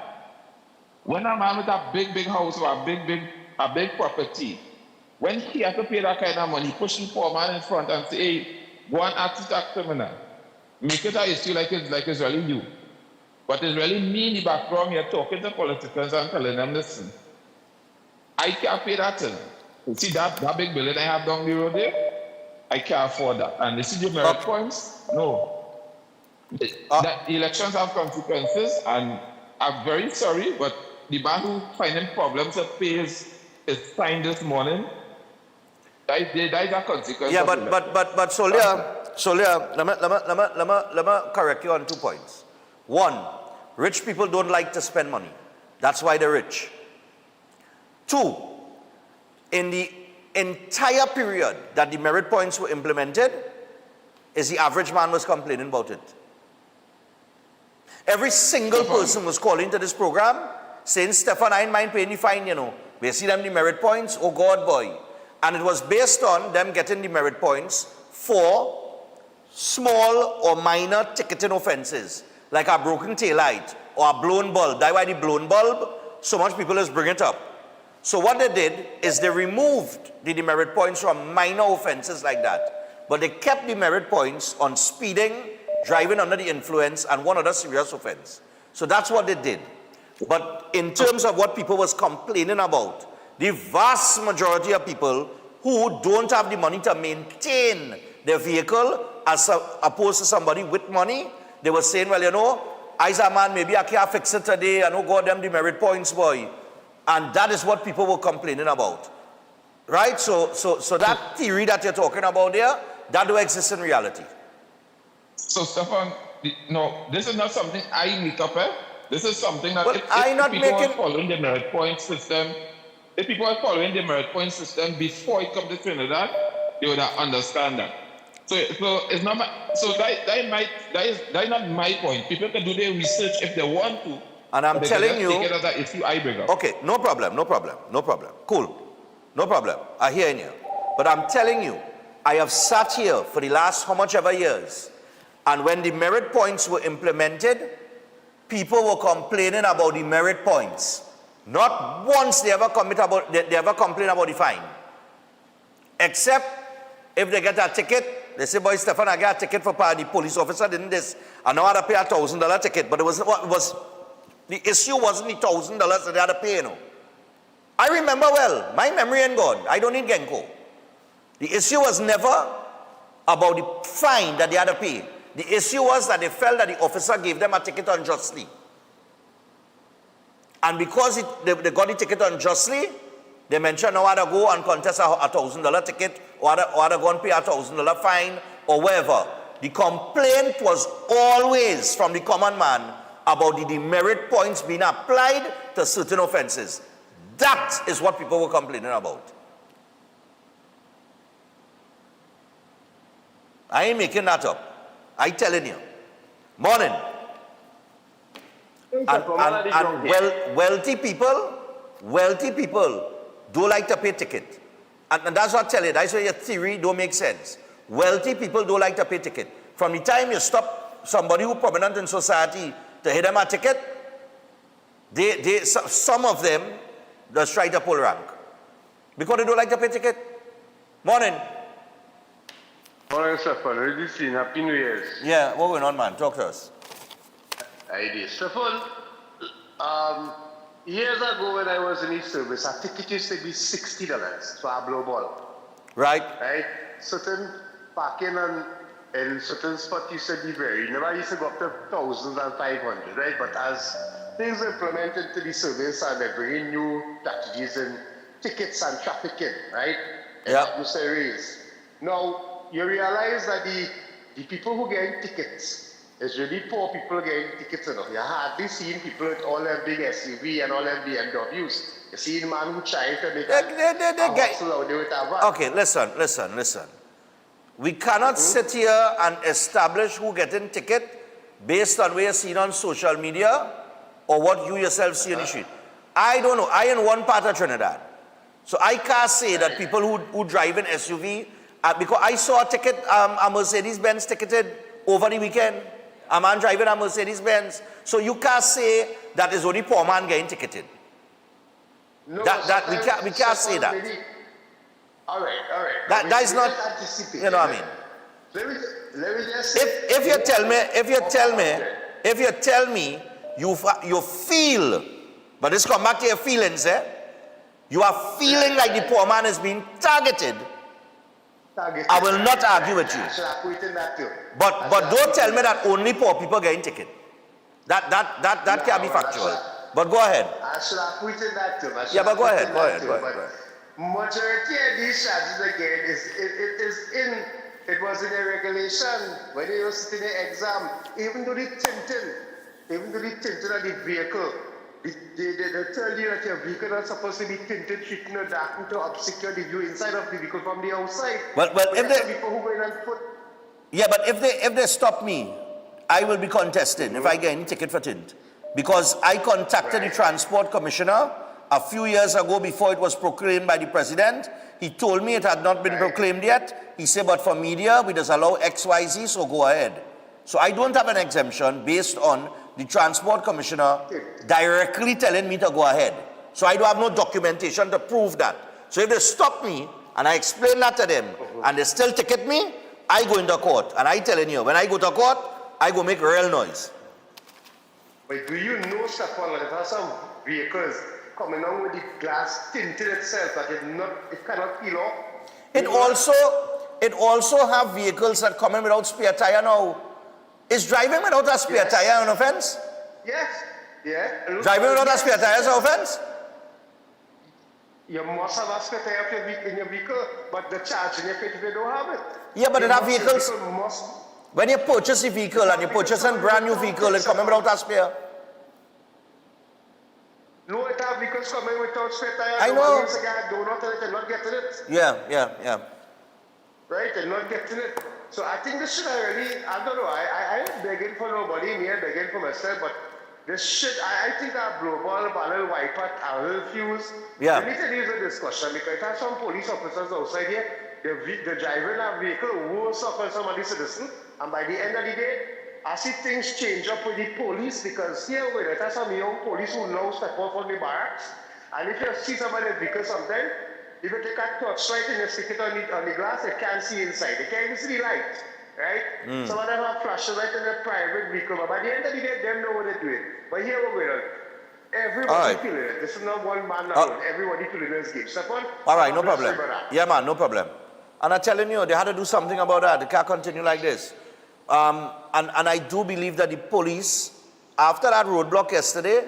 When a man with a big house or a big property, when he has to pay that kind of money, push the poor man in front and say, hey, go and ask the tax criminal. Make it an issue like it's really you. But it's really me in the background here talking to politicians and telling them, listen, I can't pay that thing. You see that big building I have down the road there? I can't afford that. And this is the merit points? No. The elections have consequences, and I'm very sorry, but the man who finding problems to pay his fine this morning, that is a consequence. Yeah, but Solia, let me correct you on 2 points. One, rich people don't like to spend money. That's why they're rich. 2, in the entire period that the merit points were implemented, is the average man was complaining about it. Every single person was calling to this program saying, Stefan, I ain't mind paying the fine, you know. We see them the merit points, oh God, boy. And it was based on them getting the merit points for small or minor ticketing offenses, like a broken taillight or a blown bulb. That's why the blown bulb, so much people is bringing it up. So what they did is they removed the demerit points from minor offenses like that. But they kept the merit points on speeding, driving under the influence, and one other serious offense. So that's what they did. But in terms of what people was complaining about, the vast majority of people who don't have the money to maintain their vehicle as opposed to somebody with money, they were saying, well, you know, I's a man, maybe I can't fix it today, I don't got them the merit points, boy. And that is what people were complaining about. Right? So that theory that you're talking about there, that do exist in reality. So, Stefan, no, this is not something I make up, eh? This is something that if people are following the merit point system, if people are following the merit point system before it comes to Trinidad, they would understand that. So it's not that is not my point. People can do their research if they want to. And I'm telling you, take it as an issue I bring up. Okay, no problem. Cool. No problem. I hear you. But I'm telling you, I have sat here for the last how much ever years, and when the merit points were implemented, people were complaining about the merit points. Not once they ever complain about the fine. Except if they get a ticket, they say, boy, Stefan, I got a ticket for the police officer didn't this, and now I had to pay $1,000 ticket. But the issue wasn't the $1,000 that they had to pay, you know. I remember well, my memory ain't gone. I don't need Genco. The issue was never about the fine that they had to pay. The issue was that they felt that the officer gave them a ticket unjustly. And because they got the ticket unjustly, they mentioned now I had to go and contest a $1,000 ticket, or I had to go and pay a $1,000 fine, or whatever. The complaint was always from the common man about the demerit points being applied to certain offenses. That is what people were complaining about. I ain't making that up. I telling you. Morning. And wealthy people don't like to pay ticket. And that's what I tell you. That's why your theory don't make sense. Wealthy people don't like to pay ticket. From the time you stop somebody who prominent in society to hit them a ticket, some of them just try to pull rank because they don't like to pay ticket. Morning. Morning, Stefan. How you doing? Happy New Year's. Yeah, what going on, man? Talk to us. I did. Stefan, years ago when I was in the service, a ticket used to be $60 for a blow ball. Right. Right? Certain parking and certain spots used to be very, never used to go up to thousands and 500, right? But as things were implemented to the service and they're bringing new strategies and tickets and trafficking, right? Yeah. Used to raise. Now, you realize that the people who get tickets is really poor people getting tickets. Enough. You hardly seen people with all them big SUV and all them BMWs. You see the man who trying to make a hustle out there with a van. Okay, listen. We cannot sit here and establish who getting ticket based on what you're seeing on social media or what you yourself see in the street. I don't know. I in one part of Trinidad. So I can't say that people who drive an SUV, because I saw a ticket, a Mercedes-Benz ticketed over the weekend. A man driving a Mercedes-Benz. So you can't say that is only poor man getting ticketed. No, we can't say that. All right. That is not, you know what I mean? Let me just say, If you tell me you feel, but this come back to your feelings, you are feeling like the poor man is being targeted, I will not argue with you. But don't tell me that only poor people getting ticket. That can't be factual. But go ahead. I should have put in that too. Yeah, but go ahead. Majority of these charges again it was in a regulation when you were sitting in the exam. Even though the tinting of the vehicle, they tell you that your vehicle is supposed to be tinted, shooting or darkened to obscure the view inside of the vehicle from the outside. Well, if they, people who go in and put. Yeah, but if they stop me, I will be contesting if I get any ticket for tint. Because I contacted the Transport Commissioner a few years ago before it was proclaimed by the President. He told me it had not been proclaimed yet. He said, but for media, we just allow XYZ, so go ahead. So I don't have an exemption based on the Transport Commissioner directly telling me to go ahead. So I don't have no documentation to prove that. So if they stop me and I explain that to them and they still ticket me, I go into court. And I telling you, when I go to court, I go make real noise. But do you know, Stefan, that there are some vehicles coming on with the glass tinted itself that it cannot peel off? It also have vehicles that come in without spare tire now. Is driving without a spare tire an offense? Yes. Yeah. Driving without a spare tire is an offense? You must have a spare tire in your vehicle, but the charge in your fit if you don't have it. Yeah, but it have vehicles. When you purchase a vehicle and you purchase a brand new vehicle, it comes without a spare. No, it have vehicles coming without spare tire. I know. They're not getting it. Yeah. Right, they're not getting it. So I think this should I don't know, I ain't begging for nobody, me, I'm begging for myself, but this should, I think that blow ball, a little wiper, a little fuse. Yeah. We need to use a discussion because there are some police officers outside here, they're driving a vehicle worse off than some of the citizens, and by the end of the day, I see things change up with the police because here there are some young police who now step off on the barracks, and if you see somebody's vehicle sometime, if you take a torchlight and you stick it on the glass, they can't see inside. They can't even see the light, right? Some of them have flashlight in their private vehicle, but by the end of the day, they know what they're doing. But here we're going on. Everybody feeling it. This is not one man alone. Everybody feeling this game. Stefan? All right, no problem. Yeah, man, no problem. And I'm telling you, they had to do something about that. They can't continue like this. And I do believe that the police, after that roadblock yesterday,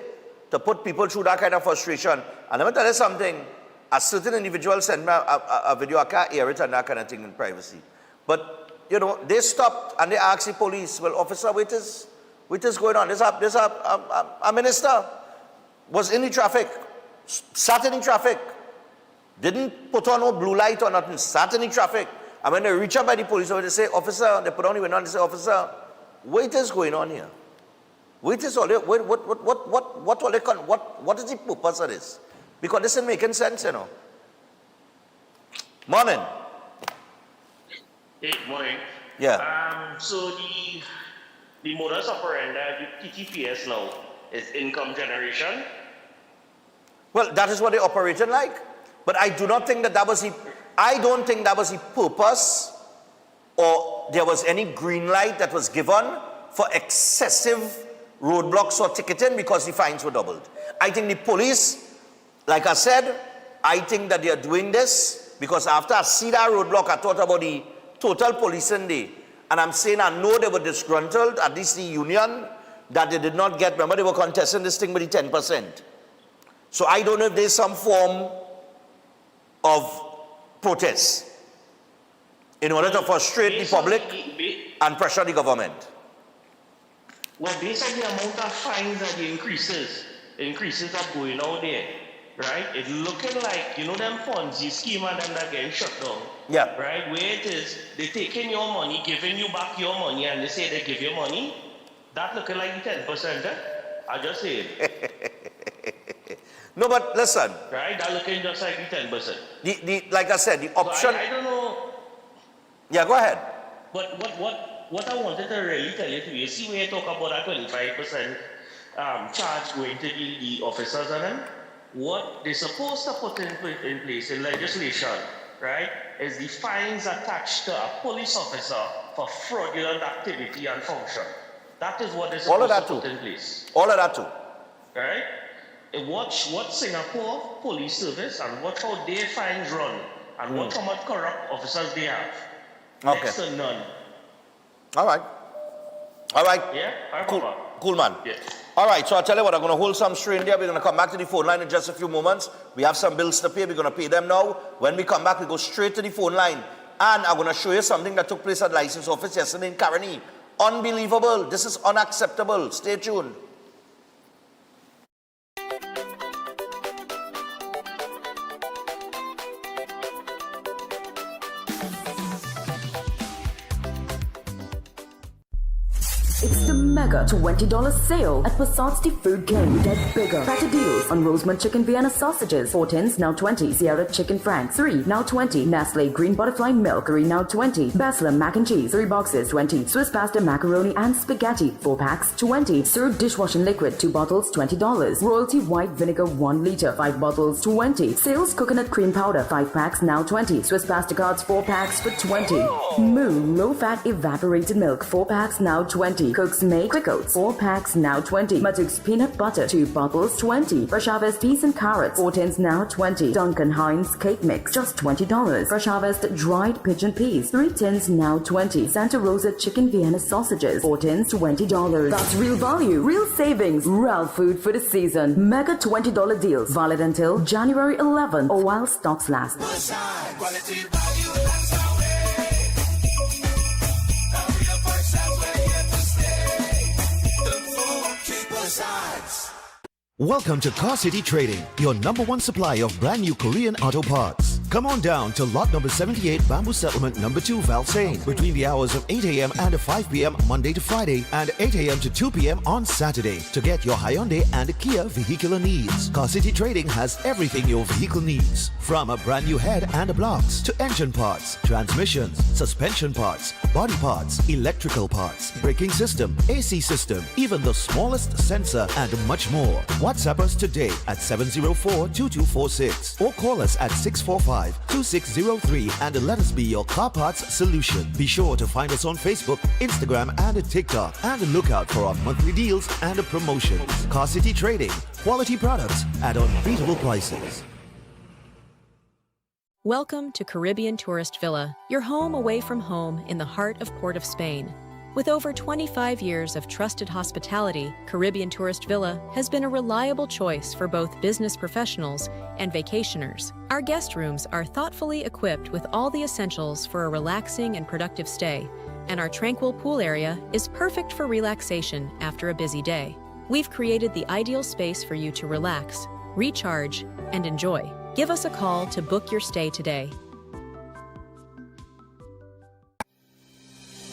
to put people through that kind of frustration, and let me tell you something, a certain individual sent me a video, I can't hear it and that kind of thing in privacy. But, you know, they stopped and they asked the police, well, officer, what is going on? There's a minister was in the traffic, sat in the traffic, didn't put on no blue light or nothing, sat in the traffic. And when they reach out by the police, they say, officer, they put on the window and they say, officer, what is going on here? What is all what is the purpose of this? Because this isn't making sense, you know. Morning. Hey, morning. Yeah. So the modus operandi with TTPS now is income generation. Well, that is what they operated like. But I do not think that I don't think that was the purpose or there was any green light that was given for excessive roadblocks or ticketing because the fines were doubled. I think the police, like I said, I think that they are doing this because after I see that roadblock, I thought about the total policing day. And I'm saying I know they were disgruntled, at least the union, that they did not get, remember they were contesting this thing with the 10%. So I don't know if there's some form of protest in order to frustrate the public and pressure the government. Well, based on the amount of fines and the increases are going out there, right? It's looking like, you know, them Ponzi scheme and them that getting shut down. Yeah. Right? Where it is, they taking your money, giving you back your money, and they say they give you money. That looking like the 10%, eh? I just say it. No, but listen. Right? That looking just like the 10%. Like I said, the option. So I don't know. Yeah, go ahead. But what I wanted to really tell you, you see when you talk about that 25% charge going to the officers and them, what they're supposed to put in place in legislation, right, is the fines attached to a police officer for fraudulent activity and function. That is what they're supposed to put in place. All of that too. Right? And watch what Singapore police service and watch how their fines run and watch how much corrupt officers they have. Okay. Next to none. All right. All right. Yeah? Cool, man. Yeah. All right, so I'll tell you what, I'm going to hold some strain there. We're going to come back to the phone line in just a few moments. We have some bills to pay. We're going to pay them now. When we come back, we go straight to the phone line. And I'm going to show you something that took place at the license office yesterday in Caroni. Unbelievable. This is unacceptable. Stay tuned. It's the mega $20 sale at Passat's Food King. Get bigger. Better deals on Rosemont Chicken Vienna sausages. 4 tins, now 20. Sierra Chicken Frank, 3, now 20. Nestle Green Butterfly Milk, 3, now 20. Besler Mac and Cheese, 3 boxes, 20. Swiss Pasta Macaroni and Spaghetti, 4 packs, 20. Sir Dishwashing Liquid, 2 bottles, $20. Royalty White Vinegar, 1 liter, 5 bottles, 20. Sales Coconut Cream Powder, 5 packs, now 20. Swiss Pasta Cards, 4 packs for 20. Moo Low Fat Evaporated Milk, 4 packs, now 20. Cook's Make Quick Oats, 4 packs, now 20. Matuk's Peanut Butter, 2 bottles, 20. Fresh Harvest Peas and Carrots, 4 tins, now 20. Duncan Hines Cake Mix, just $20. Fresh Harvest Dried Pigeon Peas, 3 tins, now 20. Santa Rosa Chicken Vienna Sausages, 4 tins, $20. That's real value, real savings, real food for the season. Mega $20 deals, valid until January 11 or while stocks last. Welcome to Car City Trading, your #1 supplier of brand new Korean auto parts. Come on down to lot number 78 Bamboo Settlement number 2 Valsane between the hours of 8 a.m. and 5 p.m. Monday to Friday and 8 a.m. to 2 p.m. on Saturday to get your Hyundai and Kia vehicular needs. Car City Trading has everything your vehicle needs, from a brand new head and blocks to engine parts, transmissions, suspension parts, body parts, electrical parts, braking system, AC system, even the smallest sensor and much more. WhatsApp us today at 704-2246 or call us at 645-2603 and let us be your car parts solution. Be sure to find us on Facebook, Instagram and TikTok and look out for our monthly deals and promotions. Car City Trading, quality products at unbeatable prices. Welcome to Caribbean Tourist Villa, your home away from home in the heart of Port of Spain. With over 25 years of trusted hospitality, Caribbean Tourist Villa has been a reliable choice for both business professionals and vacationers. Our guest rooms are thoughtfully equipped with all the essentials for a relaxing and productive stay, and our tranquil pool area is perfect for relaxation after a busy day. We've created the ideal space for you to relax, recharge, and enjoy. Give us a call to book your stay today.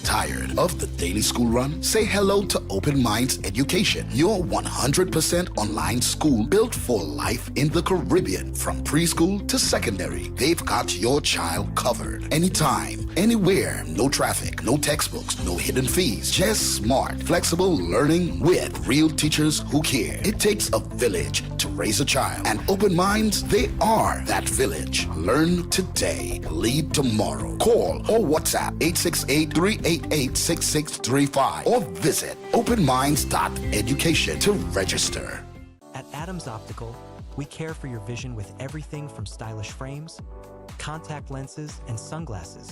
Tired of the daily school run? Say hello to Open Minds Education, your 100% online school built for life in the Caribbean. From preschool to secondary, they've got your child covered. Anytime, anywhere, no traffic, no textbooks, no hidden fees. Just smart, flexible learning with real teachers who care. It takes a village to raise a child. And Open Minds, they are that village. Learn today, lead tomorrow. Call or WhatsApp 868-388-6635 or visit openminds.education to register. At Adams Optical, we care for your vision with everything from stylish frames, contact lenses, and sunglasses,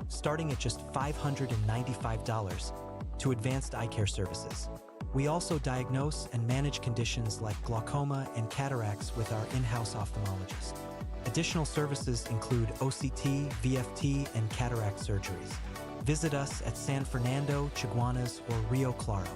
starting at just $595 to advanced eye care services. We also diagnose and manage conditions like glaucoma and cataracts with our in-house ophthalmologist. Additional services include OCT, VFT, and cataract surgeries. Visit us at San Fernando, Chaguanas, or Rio Claro.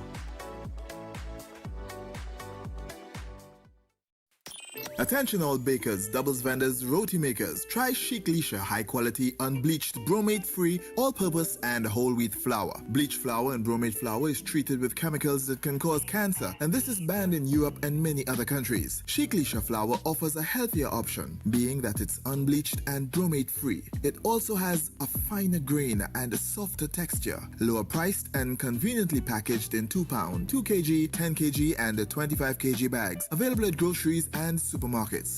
Attention all bakers, doubles vendors, roti makers. Try Chic Leisha high quality, unbleached, bromate free, all purpose and whole wheat flour. Bleached flour and bromate flour is treated with chemicals that can cause cancer, and this is banned in Europe and many other countries. Chic Leisha flour offers a healthier option, being that it's unbleached and bromate free. It also has a finer grain and a softer texture, lower priced and conveniently packaged in 2 pound, 2 kg, 10 kg and 25 kg bags. Available at groceries and supermarkets.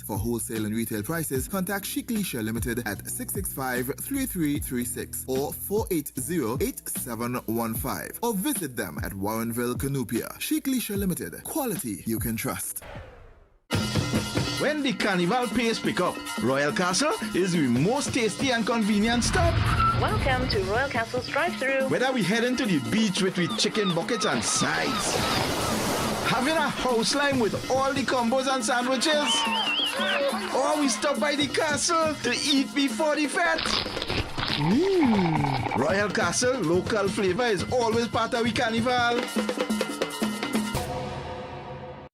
For wholesale and retail prices, contact Chic Leisha Limited at 665-3336 or 480-8715 or visit them at Warrenville, Canupia. Chic Leisha Limited. Quality you can trust. When the carnival pace pick up, Royal Castle is the most tasty and convenient stop. Welcome to Royal Castle's drive-thru. Whether we heading to the beach with chicken buckets and sides, having a house line with all the combos and sandwiches, or we stop by the castle to eat before the fete. Royal Castle local flavor is always part of the carnival.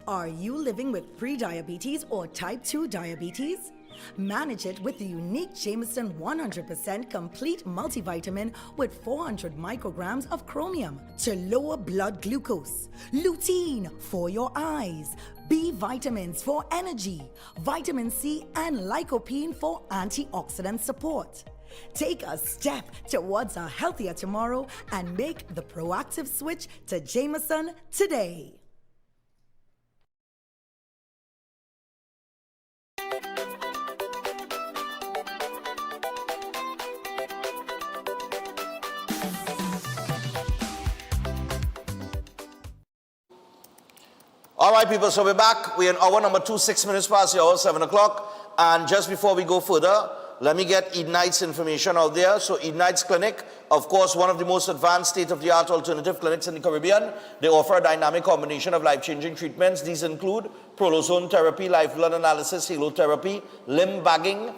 Are you living with pre-diabetes or type 2 diabetes? Manage it with the unique Jameson 100% complete multivitamin with 400 micrograms of chromium to lower blood glucose, lutein for your eyes, B vitamins for energy, vitamin C and lycopene for antioxidant support. Take a step towards a healthier tomorrow and make the proactive switch to Jameson today. All right, people, so we're back. We're in hour number 2, 6 minutes past the hour, 7 o'clock. And just before we go further, let me get Edenite's information out there. So Edenite's Clinic, of course, one of the most advanced state-of-the-art alternative clinics in the Caribbean. They offer a dynamic combination of life-changing treatments. These include prolozone therapy, life blood analysis, halotherapy, limb bagging,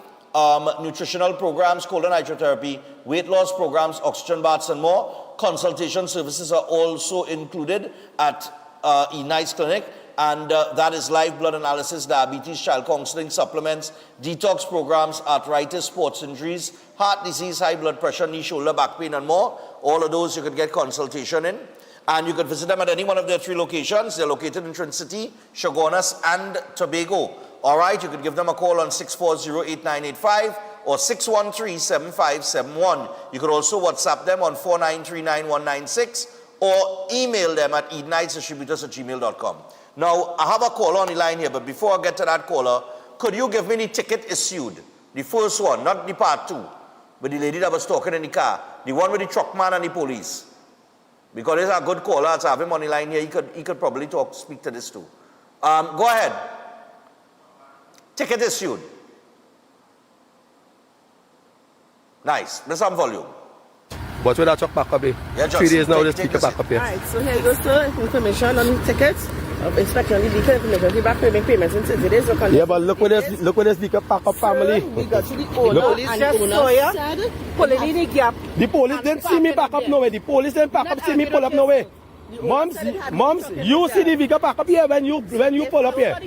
nutritional programs, colon hydrotherapy, weight loss programs, oxygen baths, and more. Consultation services are also included at Edenite's Clinic, and that is live blood analysis, diabetes, child counseling, supplements, detox programs, arthritis, sports injuries, heart disease, high blood pressure, knee, shoulder, back pain, and more. All of those you could get consultation in. And you could visit them at any one of their 3 locations. They're located in Trinity City, Chaguanas, and Tobago. All right, you could give them a call on 640-8985 or 613-7571. You could also WhatsApp them on 4939196 or email them at edenitesdistributors@gmail.com. Now, I have a caller on the line here, but before I get to that caller, could you give me the ticket issued? The first one, not the part 2, but the lady that was talking in the car, the one with the truck man and the police. Because there's a good caller, so I have him on the line here, he could probably speak to this too. Go ahead. Ticket issued. Nice. There's some volume. But with that truck back up here. Yeah, 3 days now, this speaker back up here. Alright, so here goes the information on the tickets. Inspection the vehicle information. We back payment payments in 60 days. Yeah, but look where this vehicle pack up family. We got to the owner and the owner said, pulling in the gap. The police didn't see me back up nowhere. The police didn't back up, see me pull up nowhere. Moms, you see the vehicle back up here when you pull up here.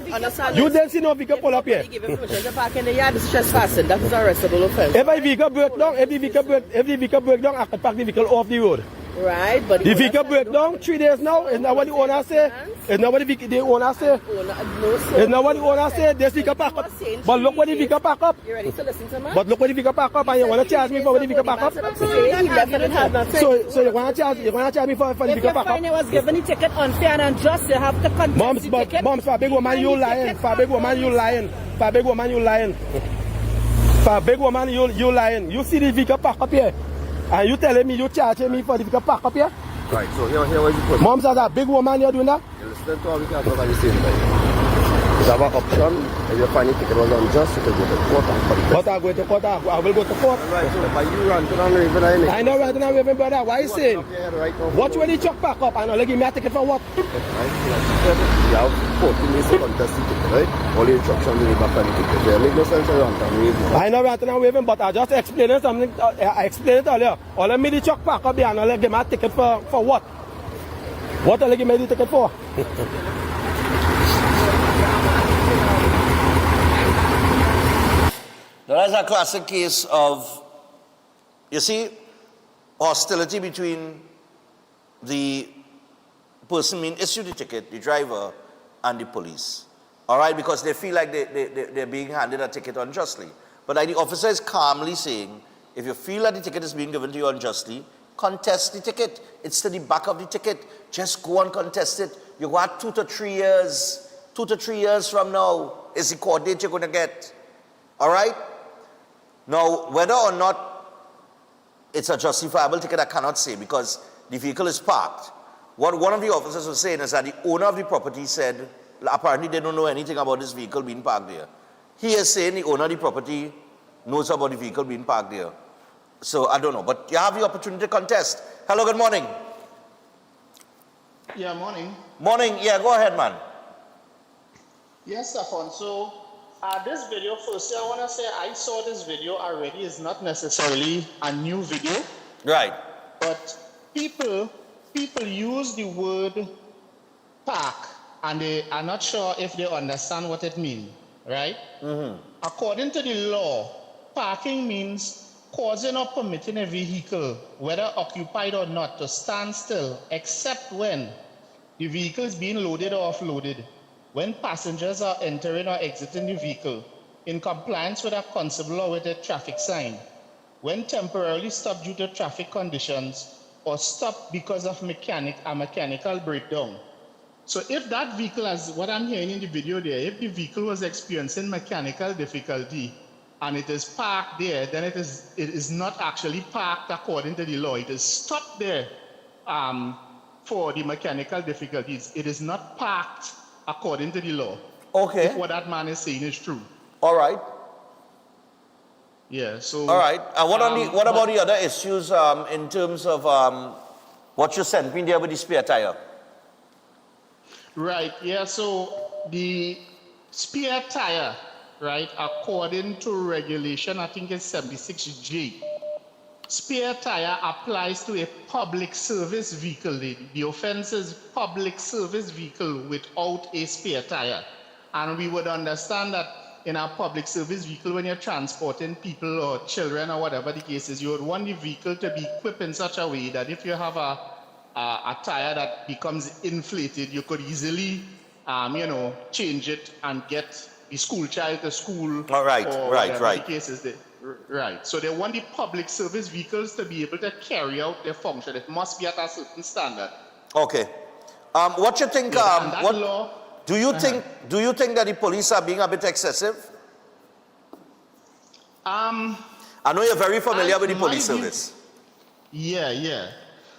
You didn't see no vehicle pull up here. Give information to park in the yard, this is trespassing. That is arrestable offense. If the vehicle break down, I can park the vehicle off the road. Right, but the vehicle break down 3 days now. Is not what the owner say. It's not what the owner say. It's not what the owner say. This vehicle pack up. But look what the vehicle pack up. You ready to listen to me? But look what the vehicle pack up, and you want to charge me for what the vehicle pack up. He definitely had nothing. So you want to charge me for the vehicle pack up. If you was given the ticket unfair and unjust, you have to contest the ticket. Moms, for a big woman you lying. For a big woman you lying. For a big woman you lying. For a big woman you lying. You see the vehicle pack up here, and you telling me you charging me for the vehicle pack up here? Right, so here was the question. Moms, as a big woman you're doing that? You listen to how we can talk at the same time. You have an option. If you find the ticket was unjust, you can go to court and fight. But I go to court. I will go to court. Right, so by you ranting and raving, I know ranting and raving, brother. Why you saying? Watch when the truck pack up and I'll give me a ticket for what? Right, you have 14 days to contest the ticket, right? All the instructions in the back of the ticket. There make no sense to rant and raving. I know ranting and raving, but I just explained something. I explained it earlier. All I made the truck pack up there and I'll give me a ticket for what? What I'll give me the ticket for? That's a classic case of, you see, hostility between the person being issued the ticket, the driver, and the police. All right, because they feel like they're being handed a ticket unjustly. But like the officer is calmly saying, if you feel that the ticket is being given to you unjustly, contest the ticket. It's to the back of the ticket. Just go and contest it. You got 2 to 3 years. 2 to 3 years from now is the court date you're going to get. All right? Now, whether or not it's a justifiable ticket, I cannot say because the vehicle is parked. What one of the officers was saying is that the owner of the property said, apparently they don't know anything about this vehicle being parked there. He is saying the owner of the property knows about the vehicle being parked there. So, I don't know. But you have the opportunity to contest. Hello, good morning. Yeah, morning. Morning. Yeah, go ahead, man. Yes, Afonso. This video, firstly, I want to say I saw this video already. It's not necessarily a new video. Right. But people use the word park and they are not sure if they understand what it means, right? Mm-hmm. According to the law, parking means causing or permitting a vehicle, whether occupied or not, to stand still, except when the vehicle is being loaded or offloaded, when passengers are entering or exiting the vehicle, in compliance with a constable or with a traffic sign, when temporarily stopped due to traffic conditions, or stopped because of a mechanical breakdown. So if that vehicle, as what I'm hearing in the video there, if the vehicle was experiencing mechanical difficulty and it is parked there, then it is not actually parked according to the law. It is stopped there for the mechanical difficulties. It is not parked according to the law. Okay. If what that man is saying is true. All right. Yeah, so... All right. And what about the other issues in terms of what you sent me there with the spare tire? Right, yeah, so the spare tire, right, according to regulation, I think it's 76G, spare tire applies to a public service vehicle. The offense is public service vehicle without a spare tire. And we would understand that in a public service vehicle, when you're transporting people or children or whatever the case is, you would want the vehicle to be equipped in such a way that if you have a tire that becomes inflated, you could easily, change it and get the school child to school. All right, or right. The case is right. So they want the public service vehicles to be able to carry out their function. It must be at a certain standard. Okay. What you think? Do you think that the police are being a bit excessive? I know you're very familiar with the police service. Yeah.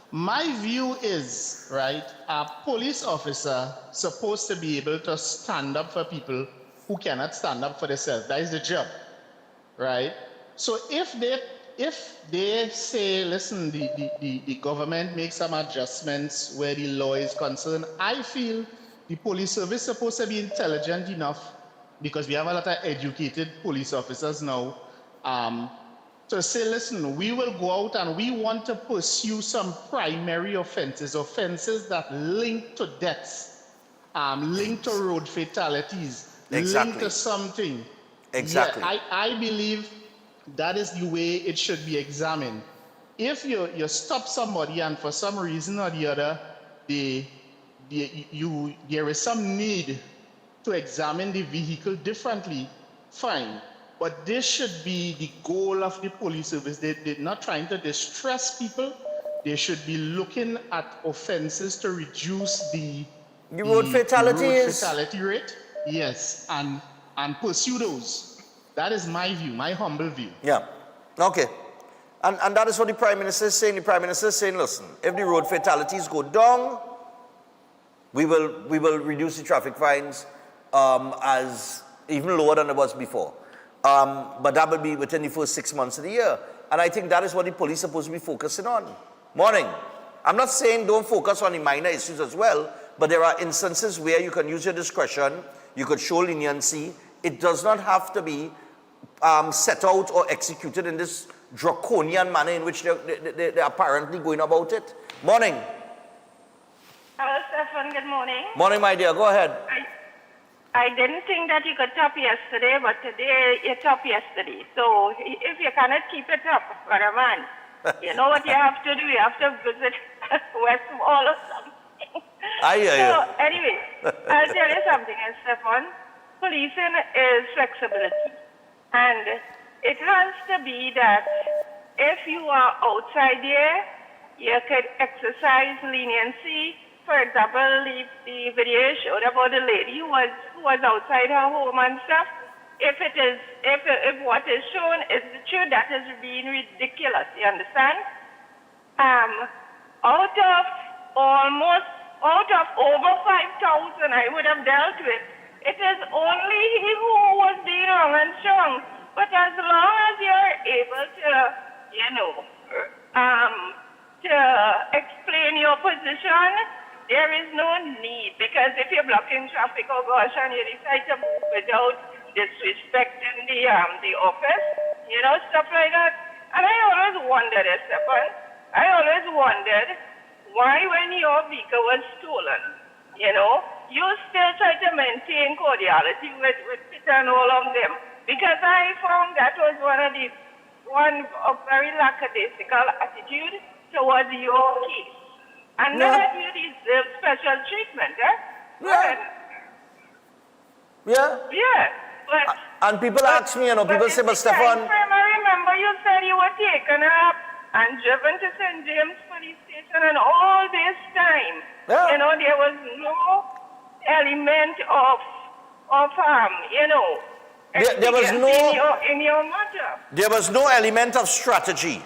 My view is, right, a police officer supposed to be able to stand up for people who cannot stand up for themselves. That is the job, right? So if they say, listen, the government makes some adjustments where the law is concerned, I feel the police service is supposed to be intelligent enough, because we have a lot of educated police officers now, to say, listen, we will go out and we want to pursue some primary offenses that link to deaths, link to road fatalities, link to something. Exactly. Yeah, I believe that is the way it should be examined. if you stop somebody and for some reason or the other, there is some need to examine the vehicle differently, fine. But this should be the goal of the police service. They're not trying to distress people. They should be looking at offenses to reduce the road fatalities. Fatality rate. Yes, and pursue those. That is my view, my humble view. Yeah. Okay. And that is what the Prime Minister is saying. The Prime Minister is saying, listen, if the road fatalities go down, we will reduce the traffic fines as even lower than it was before. But that will be within the first 6 months of the year. And I think that is what the police are supposed to be focusing on. Morning. I'm not saying don't focus on the minor issues as well, but there are instances where you can use your discretion, you could show leniency. It does not have to be set out or executed in this draconian manner in which they're apparently going about it. Morning. Hello, Stefan. Good morning. Morning, my dear. Go ahead. I didn't think that you could top yesterday, but today you top yesterday. So if you cannot keep it up, brother man, you know what you have to do? You have to visit Westmall or something. I hear you. So anyway, I'll tell you something, Stefan. Policing is flexibility. And it has to be that if you are outside there, you could exercise leniency. For example, the video showed about the lady who was outside her home and stuff. If what is shown is the truth, that is being ridiculous. You understand? Out of over 5,000 I would have dealt with, it is only he who was being wrong and strong. But as long as you're able to, to explain your position, there is no need, because if you're blocking traffic, oh gosh, and you decide to move without disrespecting the office, stuff like that. And I always wondered, Stefan, why when your vehicle was stolen, you still try to maintain cordiality with Peter and all of them. Because I found that was one of very lackadaisical attitude towards your case. And none of you deserve special treatment, eh? Yeah. But and people ask me, people say, but Stefan. I remember you said you were taken up and driven to St. James Police Station, and all this time, there was no element of there was no in your matter. There was no element of strategy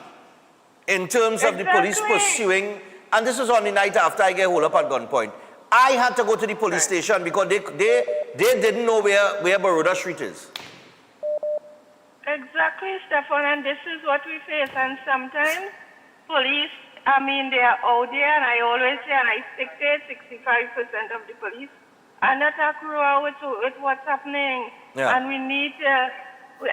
in terms of the police pursuing. And this was on the night after I get hold up at gunpoint. I had to go to the police station because they didn't know where Baroda Street is. Exactly, Stefan, and this is what we face. And sometimes police, they are out there, and I always say, and I stick to it, 65% of the police are not accurate with what's happening. Yeah. And we need to,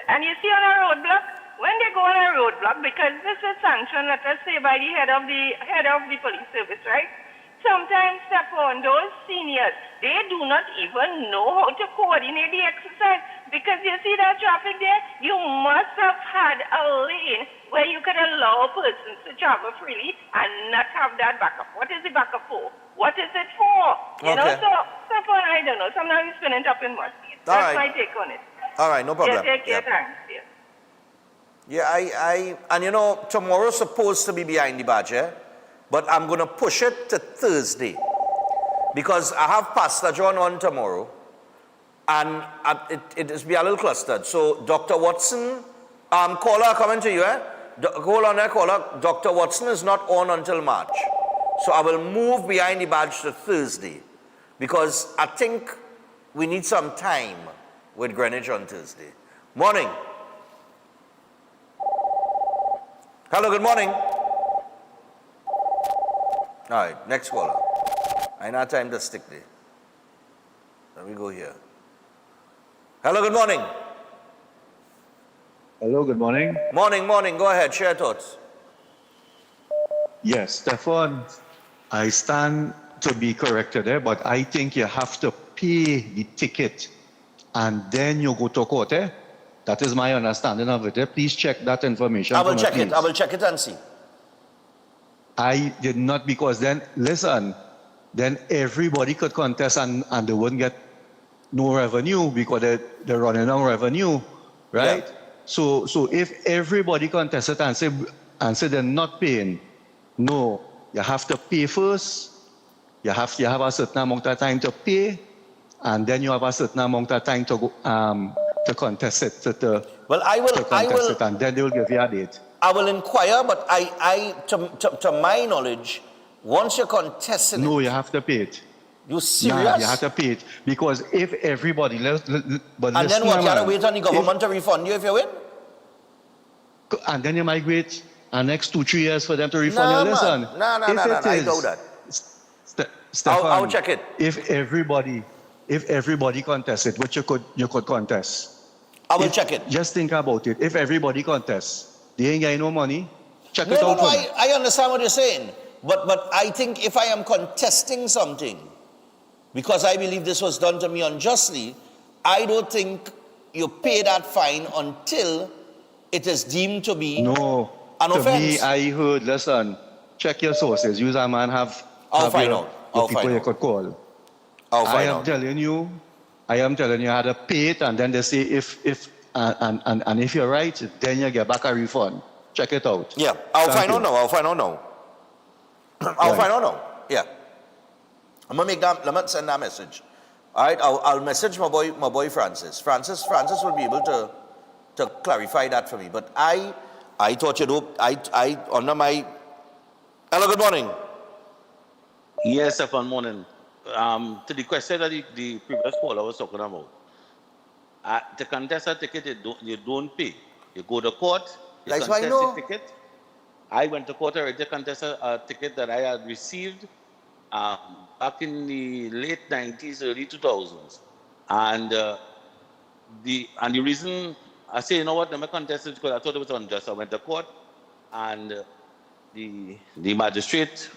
and you see on a roadblock, when they go on a roadblock, because this is sanctioned, let us say, by the head of the police service, right? Sometimes, Stefan, those seniors, they do not even know how to coordinate the exercise. Because you see that traffic there, you must have had a lane where you could allow persons to travel freely and not have that backup. What is the backup for? What is it for? You know, so, Stefan, I don't know. Sometimes we spin it up in more states. That's my take on it. All right, no problem. Yeah, take your time. Yeah, and tomorrow's supposed to be behind the badge, but I'm going to push it to Thursday because I have Pastor John on tomorrow, and it is be a little clustered. So, Dr. Watson, caller, coming to you, Hold on there, caller. Dr. Watson is not on until March. So I will move behind the badge to Thursday because I think we need some time with Greenwich on Thursday. Morning. Hello, good morning. All right, next caller. I ain't had time to stick there. Let me go here. Hello, good morning. Hello, good morning. Morning. Go ahead, share thoughts. Yes, Stefan, I stand to be corrected there, but I think you have to pay the ticket and then you go to court. That is my understanding of it. Please check that information. I will check it and see. I did not, because then, listen, then everybody could contest and they wouldn't get no revenue because they're running on revenue, right? Yeah. So if everybody contested and say they're not paying, no, you have to pay first. You have a certain amount of time to pay, and then you have a certain amount of time to go, to contest it. Well, I will, and then they will give you a date. I will inquire, but to my knowledge, once you're contesting No, it, you have to pay it. you serious? Nah, you have to pay it because if everybody, but and listen, then what? You have to man, wait on the government to refund you if you win? and then you might wait the next 2-3 years for them to refund Nah, you. man. Listen, No, if it I is- doubt that. Stefan, I'll check it. If everybody contests it, which you could contest. I will check it. Just think about it. If everybody contests, they ain't getting no money. Check No, it no, out. no, for me. I understand what you're saying. But I think if I am contesting something, because I believe this was done to me unjustly, I don't think you pay that fine until it is deemed to be No. an To offense. me, I heard, listen, check your sources. Use a man have I'll find your, out. your I'll people find you out. could call. I'll I find am out. telling you, how to pay it, and then they say if if you're right, then you get back a refund. Check it out. Yeah, I'll Thank find you. out now. I'll find out now. I'll find out now. Yeah. I'm gonna make that. Let me send that message. All right. I'll message my boy Francis. Francis will be able to clarify that for me. But I thought I under my. Hello. Good morning. Yes, Stefan, morning. To the question that the previous caller was talking about, to contest a ticket, you don't pay. You go to court, you That's why I contest know. the ticket. I went to court already to contest a ticket that I had received back in the late 90s, early 2000s. And the reason I say, you know what, let me contest it because I thought it was unjust. I went to court and the magistrate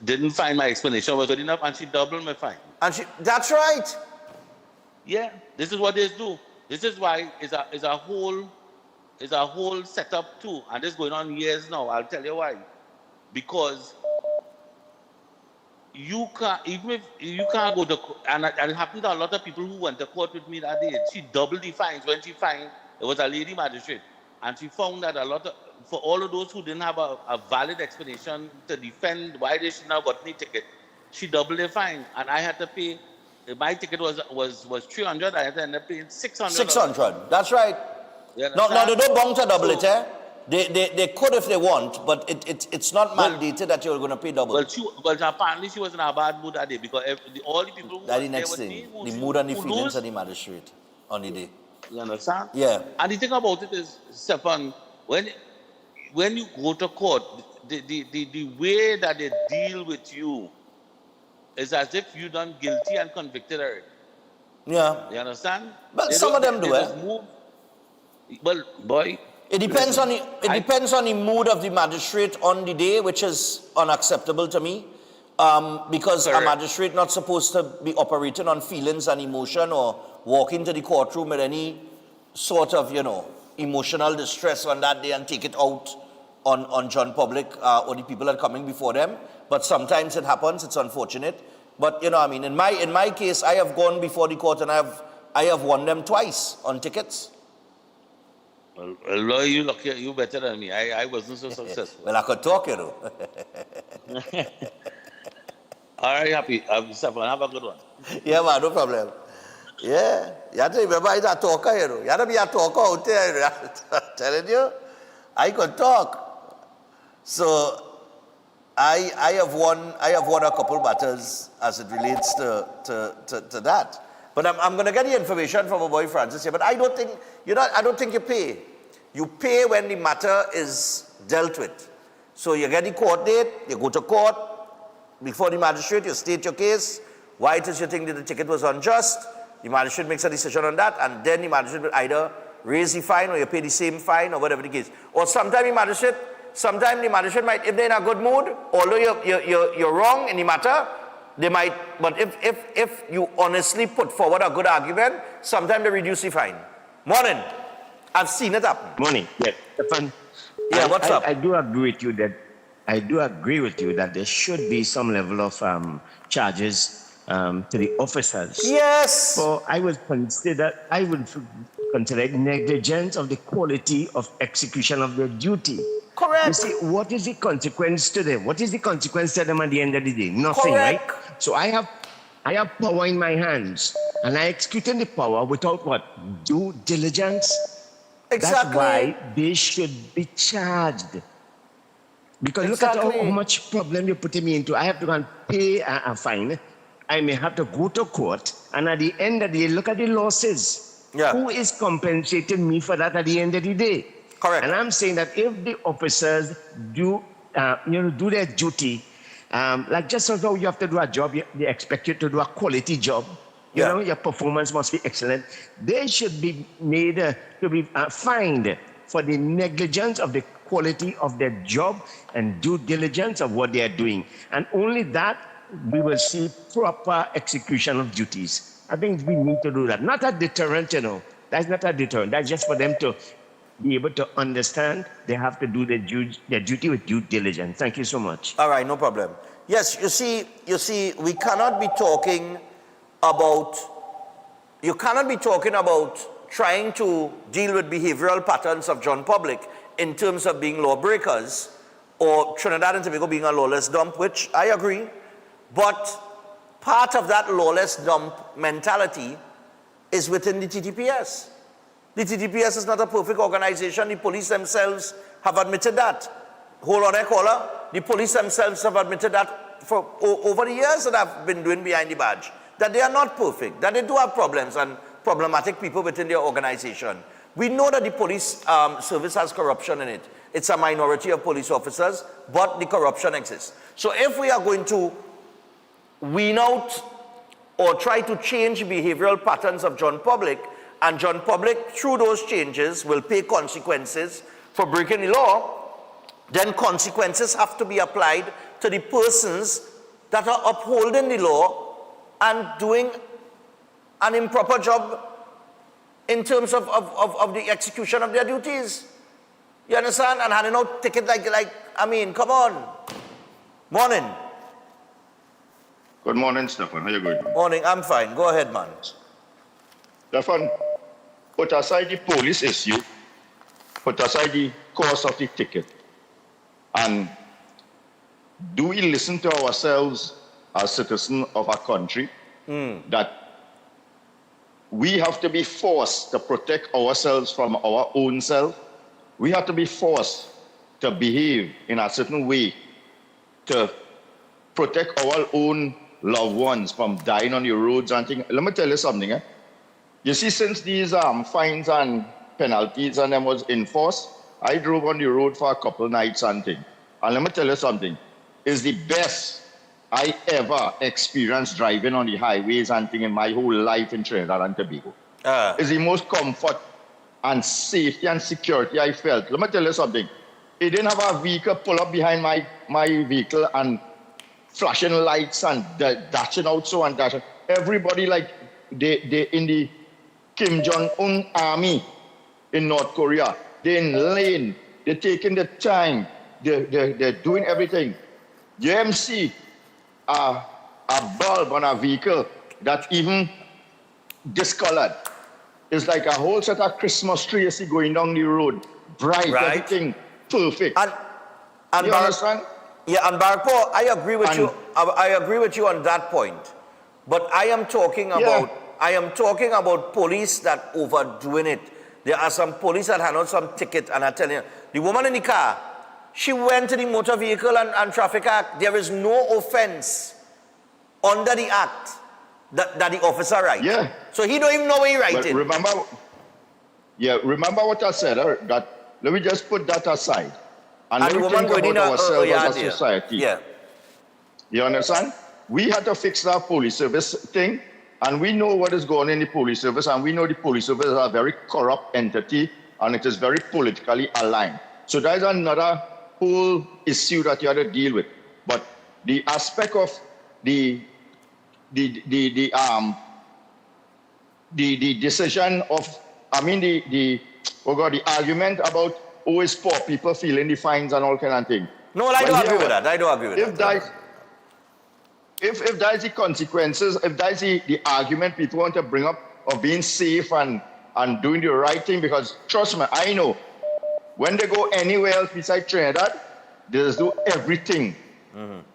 didn't find my explanation was good enough, and she doubled my fine. And that's right. Yeah, this is what they do. This is why it's a whole setup too, and this is going on years now. I'll tell you why. Because you can't, even if you can't go to court, and it happened to a lot of people who went to court with me that day. She doubled the fines. When she fined, it was a lady magistrate, and she found that for all of those who didn't have a valid explanation to defend why they should not got any ticket, she doubled the fine, and I had to pay. My ticket was 300. I had to end up paying 600. 600. That's right. No, they don't bound to double it, eh? They could if they want, but it's not mandated that you're going to pay double. Well, apparently she was in a bad mood that day because all the people who That's were the there next with thing. me, The mood and the feelings of the magistrate on the day. You understand? Yeah. And the thing about it is, Stefan, when you go to court, the way that they deal with you is as if you done guilty and convicted already. Yeah. You understand? Well, They some don't- of them they do, just eh? move. Well, boy. It depends on the mood of the magistrate on the day, which is unacceptable to me, because a magistrate not supposed to be operating on feelings and emotion or walk into the courtroom with any sort of emotional distress on that day and take it out on John Public or the people that are coming before them. But sometimes it happens. It's unfortunate. But in my case, I have gone before the court and I have won them twice on tickets. Well, you lucky, you better than me. I wasn't so successful. Well, I could talk, you know. All right, happy. Stefan, have a good one. Yeah, man, no problem. Yeah, you have to remember he's a talker, you know. You have to be a talker out there, you know. I'm telling you, I could talk. So I have won a couple battles as it relates to that. But I'm going to get the information from my boy Francis here. But I don't think you pay. You pay when the matter is dealt with. So you get the court date, you go to court, before the magistrate, you state your case, why it is you think that the ticket was unjust, the magistrate makes a decision on that, and then the magistrate will either raise the fine or you pay the same fine or whatever the case. Or sometimes the magistrate might, if they're in a good mood, although you're wrong in the matter, they might, but if you honestly put forward a good argument, sometimes they reduce the fine. Morning. I've seen it happen. Morning. Yes, Stefan. Yeah, what's up? I do agree with you that I do agree with you that there should be some level of charges to the officers. Yes. For I would consider negligence of the quality of execution of their duty. Correct. You see, what is the consequence to them? What is the consequence to them at the end of the day? Nothing, Correct. right? So I have power in my hands, and I executed the power without what? Due diligence. Exactly. That's why they should be charged. Because look at how much problem you're putting me into. I have to go and pay a fine. I may have to go to court, and at the end of the day, look at the losses. Yeah. Who is compensating me for that at the end of the day? Correct. And I'm saying that if the officers do their duty, like just as though you have to do a job, they expect you to do a quality job. You know, your performance must be excellent. They should be made to be fined for the negligence of the quality of their job and due diligence of what they are doing. And only that we will see proper execution of duties. I think we need to do that. Not a deterrent, you know. That's not a deterrent. That's just for them to be able to understand they have to do their duty with due diligence. Thank you so much. All right, no problem. Yes, you see, we cannot be talking about trying to deal with behavioral patterns of John Public in terms of being lawbreakers or Trinidad and Tobago being a lawless dump, which I agree. But part of that lawless dump mentality is within the TTPS. The TTPS is not a perfect organization. The police themselves have admitted that. Hold on there, caller. The police themselves have admitted that for over the years that I've been doing behind the badge, that they are not perfect, that they do have problems and problematic people within their organization. We know that the police service has corruption in it. It's a minority of police officers, but the corruption exists. So if we are going to wean out or try to change behavioral patterns of John Public, and John Public, through those changes, will pay consequences for breaking the law, then consequences have to be applied to the persons that are upholding the law and doing an improper job in terms of the execution of their duties. You understand? And handing out tickets I mean, come on. Morning. Good morning, Stefan. How are you going? Morning, I'm fine. Go ahead, man. Stefan, put aside the police issue, put aside the cost of the ticket, and do we listen to ourselves as citizens of our country that we have to be forced to protect ourselves from our own self? We have to be forced to behave in a certain way to protect our own loved ones from dying on the roads and things. Let me tell you something. You see, since these fines and penalties and them was enforced, I drove on the road for a couple nights and things. And let me tell you something. It's the best I ever experienced driving on the highways and things in my whole life in Trinidad and Tobago. It's the most comfort and safety and security I felt. Let me tell you something. It didn't have a vehicle pull up behind my vehicle and flashing lights and dashing out so and dashing. Everybody like they in the Kim Jong-un army in North Korea. They're in lane. They're taking the time. They're doing everything. You see a bulb on a vehicle that even discolored. It's like a whole set of Christmas tree you see going down the road. Bright, everything perfect. And you understand? Yeah, and Barakpo, I agree with you. I agree with you on that point. But I am talking about police that overdoing it. There are some police that hand out some ticket, and I tell you, the woman in the car, she went to the Motor Vehicle and Traffic Act. There is no offense under the act that the officer writes. Yeah. So he don't even know what he writing. Remember what I said. That let me just put that aside. And let me think about ourselves as a society. Yeah. You understand? We had to fix that police service thing, and we know what is going on in the police service, and we know the police service is a very corrupt entity, and it is very politically aligned. So that is another whole issue that you have to deal with. But the aspect of the decision of, the argument about always poor people feeling the fines and all kind of thing. No, I don't agree with that. I don't agree with if that. If that is the consequences, if that is the argument people want to bring up of being safe and doing the right thing, because trust me, I know when they go anywhere else besides Trinidad, they just do everything.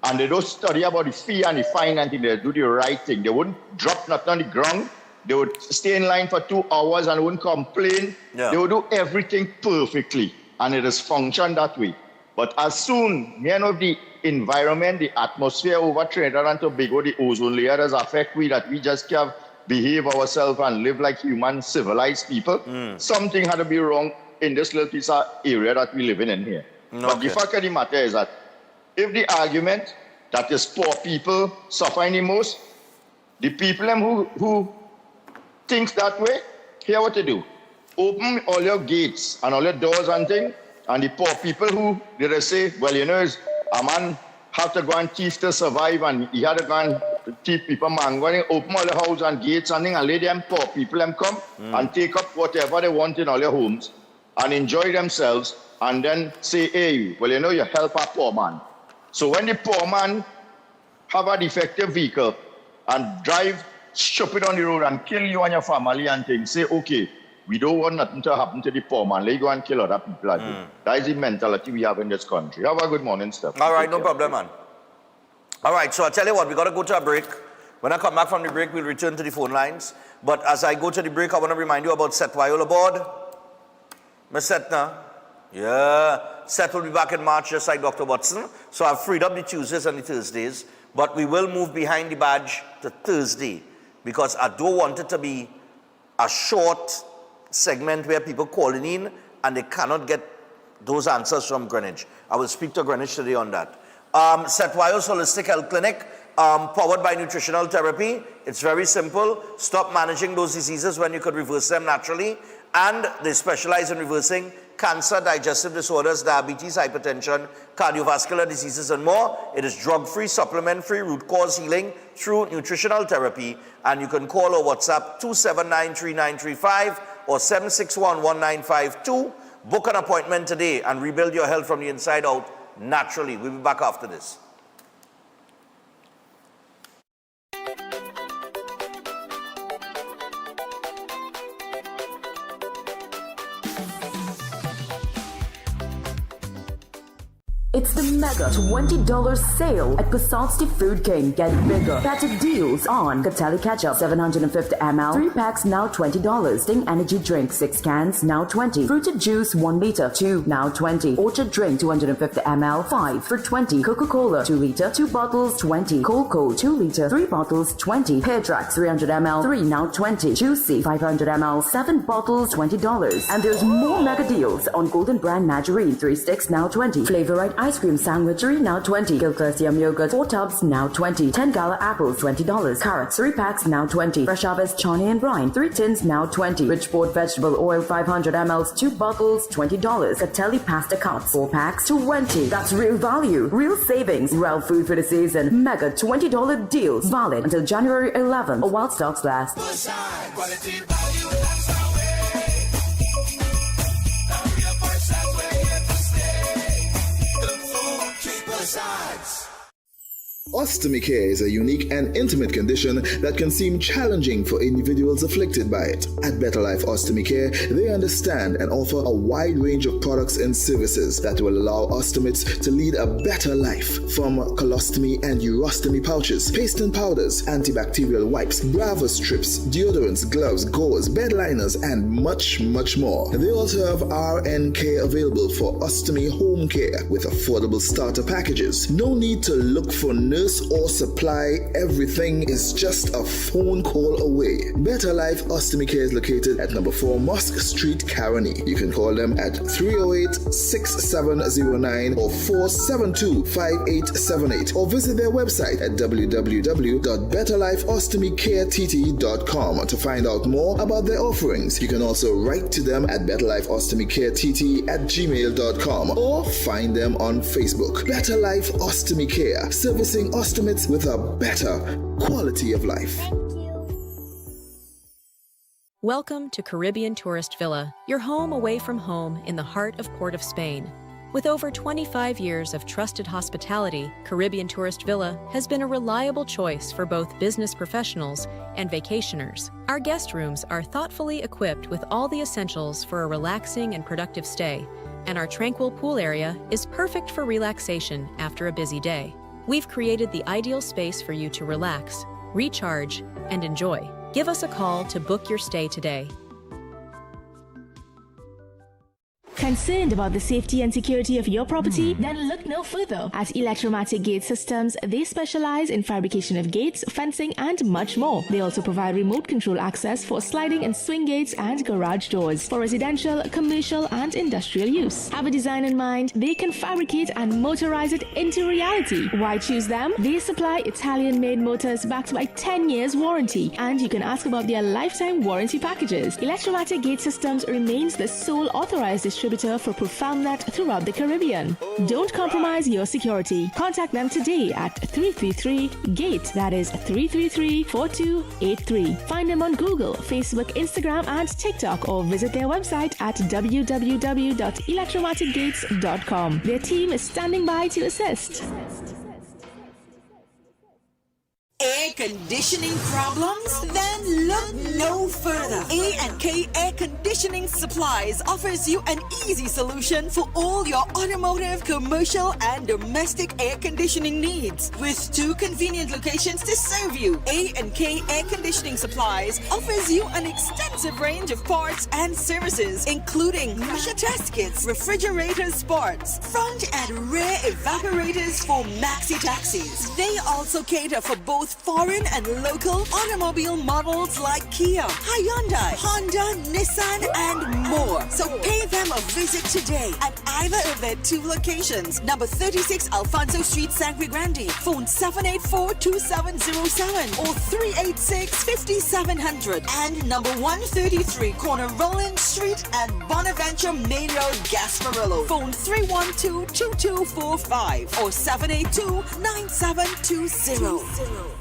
And they don't study about the fee and the fine until they do the right thing. They wouldn't drop nothing on the ground. They would stay in line for 2 hours and wouldn't complain. Yeah. They would do everything perfectly, and it has functioned that way. But as soon, the environment, the atmosphere over Trinidad and Tobago, the ozone layer does affect we, that we just can't behave ourselves and live like human, civilized people. Something had to be wrong in this little piece of area that we live in here. But the fact of the matter is that if the argument that is poor people suffering the most, the people who thinks that way, here what to do. Open all your gates and all your doors and things, and the poor people who they say, well, a man have to go and thief to survive, and he had to go and thief people mango, and open all the houses and gates and things, and let them poor people them come and take up whatever they want in all your homes and enjoy themselves, and then say, hey, well, you help a poor man. So when the poor man have a defective vehicle and drive stupid on the road and kill you and your family and things, say, okay, we don't want nothing to happen to the poor man. Let go and kill other people. That is the mentality we have in this country. Have a good morning, Steph. All right, no problem, man. All right, so I tell you what, we got to go to a break. When I come back from the break, we'll return to the phone lines. But as I go to the break, I want to remind you about Seth Wyola board. Miss Setna? Yeah. Seth will be back in March, just like Dr. Watson. So I've freed up the Tuesdays and the Thursdays. But we will move behind the badge to Thursday, because I don't want it to be a short segment where people calling in and they cannot get those answers from Greenwich. I will speak to Greenwich today on that. Seth Wyola Holistic Health Clinic, powered by nutritional therapy. It's very simple. Stop managing those diseases when you could reverse them naturally. And they specialize in reversing cancer, digestive disorders, diabetes, hypertension, cardiovascular diseases, and more. It is drug-free, supplement-free, root cause healing through nutritional therapy. And you can call or WhatsApp 279-3935 or 761-1952. Book an appointment today and rebuild your health from the inside out naturally. We'll be back after this. It's the mega $20 sale at Passat's Food King. Get bigger, better deals on Catelli Ketchup 750 ml, 3 packs now $20. Sting Energy Drink 6 cans now $20. Fruited Juice 1 liter 2 now $20. Orchard Drink 250 ml 5 for $20. Coca-Cola 2 liter 2 bottles $20. Colco 2 liter 3 bottles $20. Pear Track 300 ml 3 now $20. Juicy 500 ml 7 bottles $20. And there's more mega deals on Golden Brand Margarine 3 sticks now $20. Flavorite Ice Cream Sandwichery now $20. Gilchrist Yum Yogurt 4 tubs now $20. 10 Gala apples $20. Carrots 3 packs now $20. Fresh Harvest Chani and Brine 3 tins now $20. Bridgeport Vegetable Oil 500 ml 2 bottles $20. Catelli Pasta Cups 4 packs $20. That's real value, real savings. Real food for the season. Mega $20 deals valid until January 11 or while stocks last. Ostomy care is a unique and intimate condition that can seem challenging for individuals afflicted by it. At Better Life Ostomy Care, they understand and offer a wide range of products and services that will allow ostomates to lead a better life. From colostomy and urostomy pouches, paste and powders, antibacterial wipes, Bravo strips, deodorants, gloves, gauze, bed liners, and much, much more. They also have RN care available for ostomy home care with affordable starter packages. No need to look for nurse or supply. Everything is just a phone call away. Better Life Ostomy Care is located at number 4 Mosque Street, Caroni. You can call them at 308-6709 or 472-5878 or visit their website at www.betterlifeostomycareTT.com to find out more about their offerings. You can also write to them at betterlifeostomycarettt@gmail.com or find them on Facebook. Better Life Ostomy Care, servicing ostomates with a better quality of life. Welcome to Caribbean Tourist Villa, your home away from home in the heart of Port of Spain. With over 25 years of trusted hospitality, Caribbean Tourist Villa has been a reliable choice for both business professionals and vacationers. Our guest rooms are thoughtfully equipped with all the essentials for a relaxing and productive stay, and our tranquil pool area is perfect for relaxation after a busy day. We've created the ideal space for you to relax, recharge, and enjoy. Give us a call to book your stay today. Concerned about the safety and security of your property? Then look no further. At Electromatic Gate Systems, they specialize in fabrication of gates, fencing, and much more. They also provide remote control access for sliding and swing gates and garage doors for residential, commercial, and industrial use. Have a design in mind? They can fabricate and motorize it into reality. Why choose them? They supply Italian-made motors backed by 10 years warranty, and you can ask about their lifetime warranty packages. Electromatic Gate Systems remains the sole authorized distributor for ProfoundNet throughout the Caribbean. Don't compromise your security. Contact them today at 333-GATE. That is 333-4283. Find them on Google, Facebook, Instagram, and TikTok, or visit their website at www.electromaticgates.com. Their team is standing by to assist. Air conditioning problems? Then look no further. A&K Air Conditioning Supplies offers you an easy solution for all your automotive, commercial, and domestic air conditioning needs. With 2 convenient locations to serve you, A&K Air Conditioning Supplies offers you an extensive range of parts and services, including pressure test kits, refrigerator parts, front and rear evaporators for maxi taxis. They also cater for both foreign and local automobile models like Kia, Hyundai, Honda, Nissan, and more. So pay them a visit today at either of their 2 locations. Number 36 Alfonso Street, Sangre Grande. Phone 784-2707 or 386-5700. And number 133 Corner Roland Street and Bonaventure Main Road, Gasparillo. Phone 312-2245 or 782-9720.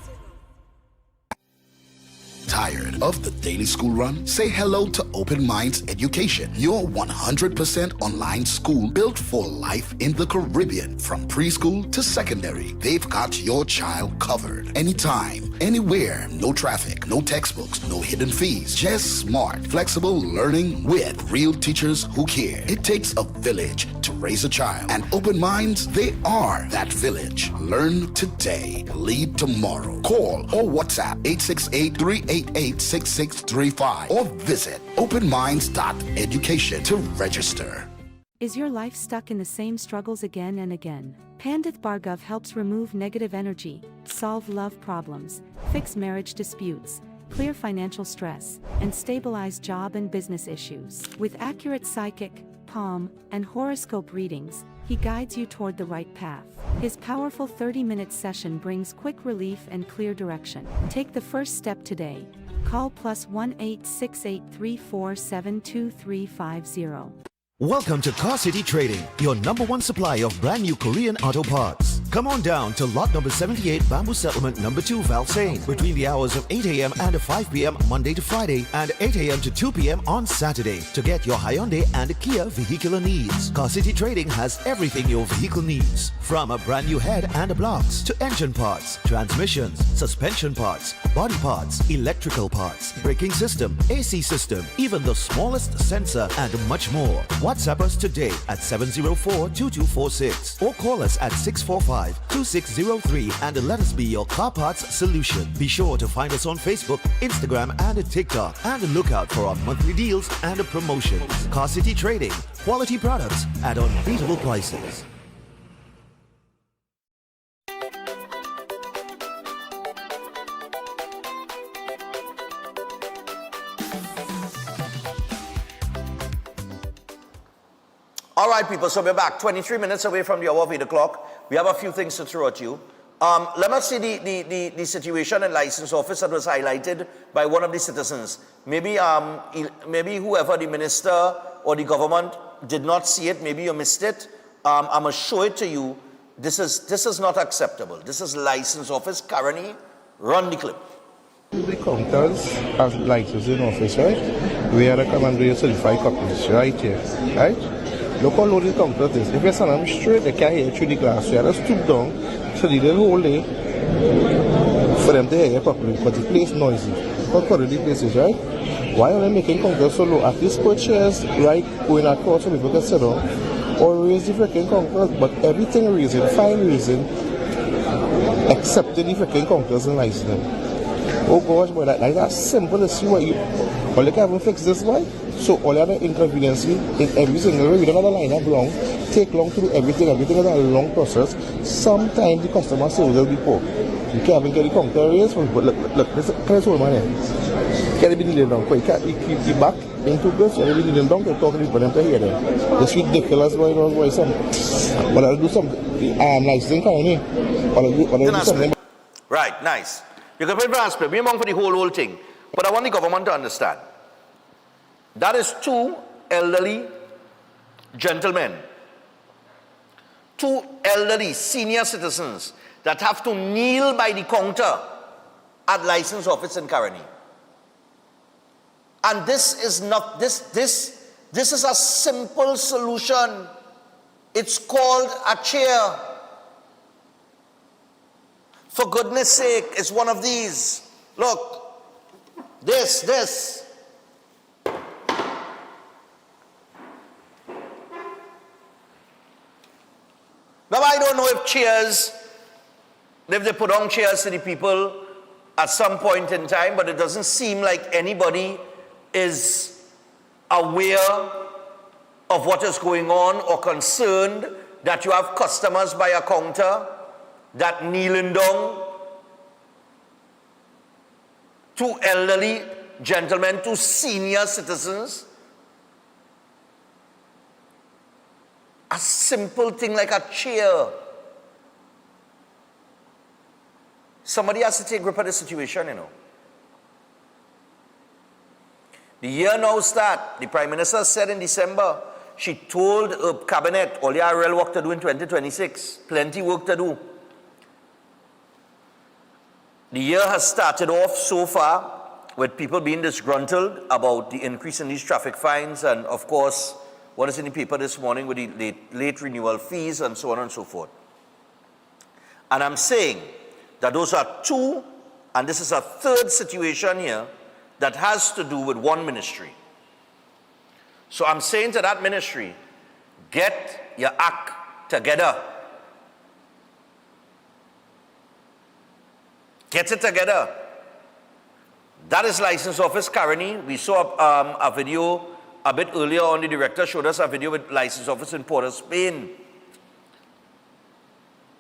Tired of the daily school run? Say hello to Open Minds Education, your 100% online school built for life in the Caribbean. From preschool to secondary, they've got your child covered. Anytime, anywhere, no traffic, no textbooks, no hidden fees. Just smart, flexible learning with real teachers who care. It takes a village to raise a child, and Open Minds, they are that village. Learn today, lead tomorrow. Call or WhatsApp 868-388-6635 or visit openminds.education to register. Is your life stuck in the same struggles again and again? Pandit Bhargav helps remove negative energy, solve love problems, fix marriage disputes, clear financial stress, and stabilize job and business issues. With accurate psychic, palm, and horoscope readings, he guides you toward the right path. His powerful 30-minute session brings quick relief and clear direction. Take the first step today. Call +1 868-347-2350. Welcome to Car City Trading, your #1 supply of brand new Korean auto parts. Come on down to lot number 78 Bamboo Settlement number 2 Valsain between the hours of 8 a.m. and 5 p.m. Monday to Friday and 8 a.m. to 2 p.m. on Saturday to get your Hyundai and Kia vehicular needs. Car City Trading has everything your vehicle needs, from a brand new head and blocks to engine parts, transmissions, suspension parts, body parts, electrical parts, braking system, AC system, even the smallest sensor, and much more. WhatsApp us today at 704-2246 or call us at 645-2603 and let us be your car parts solution. Be sure to find us on Facebook, Instagram, and TikTok, and look out for our monthly deals and promotions. Car City Trading, quality products at unbeatable prices. All right, people, so we're back 23 minutes away from the hour of 8 o'clock. We have a few things to throw at you. Let us see the situation in license office that was highlighted by one of the citizens. Maybe whoever, the minister or the government, did not see it. Maybe you missed it. I'm going to show it to you. This is not acceptable. This is license office currently. Run the clip. The counters have license in office, right? We are to come and do your certified copies right here, right? Look how low the counter is. If you stand them straight, they can't hear through the glass. So you have to stoop down, so they did whole day for them to hear you properly, because the place noisy. How crowded the place is, right? Why are they making counters so low? At least put chairs right going across so people can sit down, or raise the freaking counters, but everything raising, fine raising, except the freaking counters and license them. Oh gosh, boy, that's simple to see what you. All you can fix this, boy. So all the other inconvenience in every single way, we don't have a line up long, take long to do everything is a long process. Sometimes the customer service will be poor. You can't even get the counter raised, but look, let's hold my name. Can't be kneeling down, you can't keep the back into this, you can't be kneeling down, you're talking for them to hear them. It's ridiculous, boy, some. But I'll do some nice thing, can't you? I'll do something. Right, nice. You can put transparent, we among for the whole thing. But I want the government to understand. That is two elderly gentlemen, two elderly senior citizens that have to kneel by the counter at license office in Caroni. And this is not, this is a simple solution. It's called a chair. For goodness sake, it's one of these. Look, this. Now I don't know if chairs, if they put on chairs to the people at some point in time, but it doesn't seem like anybody is aware of what is going on or concerned that you have customers by a counter that kneeling down. Two elderly gentlemen, two senior citizens. A simple thing like a chair. Somebody has to take grip of the situation, you know. The year now start. The Prime Minister said in December, she told her cabinet, all you have real work to do in 2026. Plenty work to do. The year has started off so far with people being disgruntled about the increase in these traffic fines and, of course, what is in the paper this morning with the late renewal fees and so on and so forth. And I'm saying that those are two, and this is a third situation here that has to do with one ministry. So I'm saying to that ministry, get your act together. Get it together. That is license office Caroni. We saw a video a bit earlier on. The director showed us a video with license office in Port of Spain.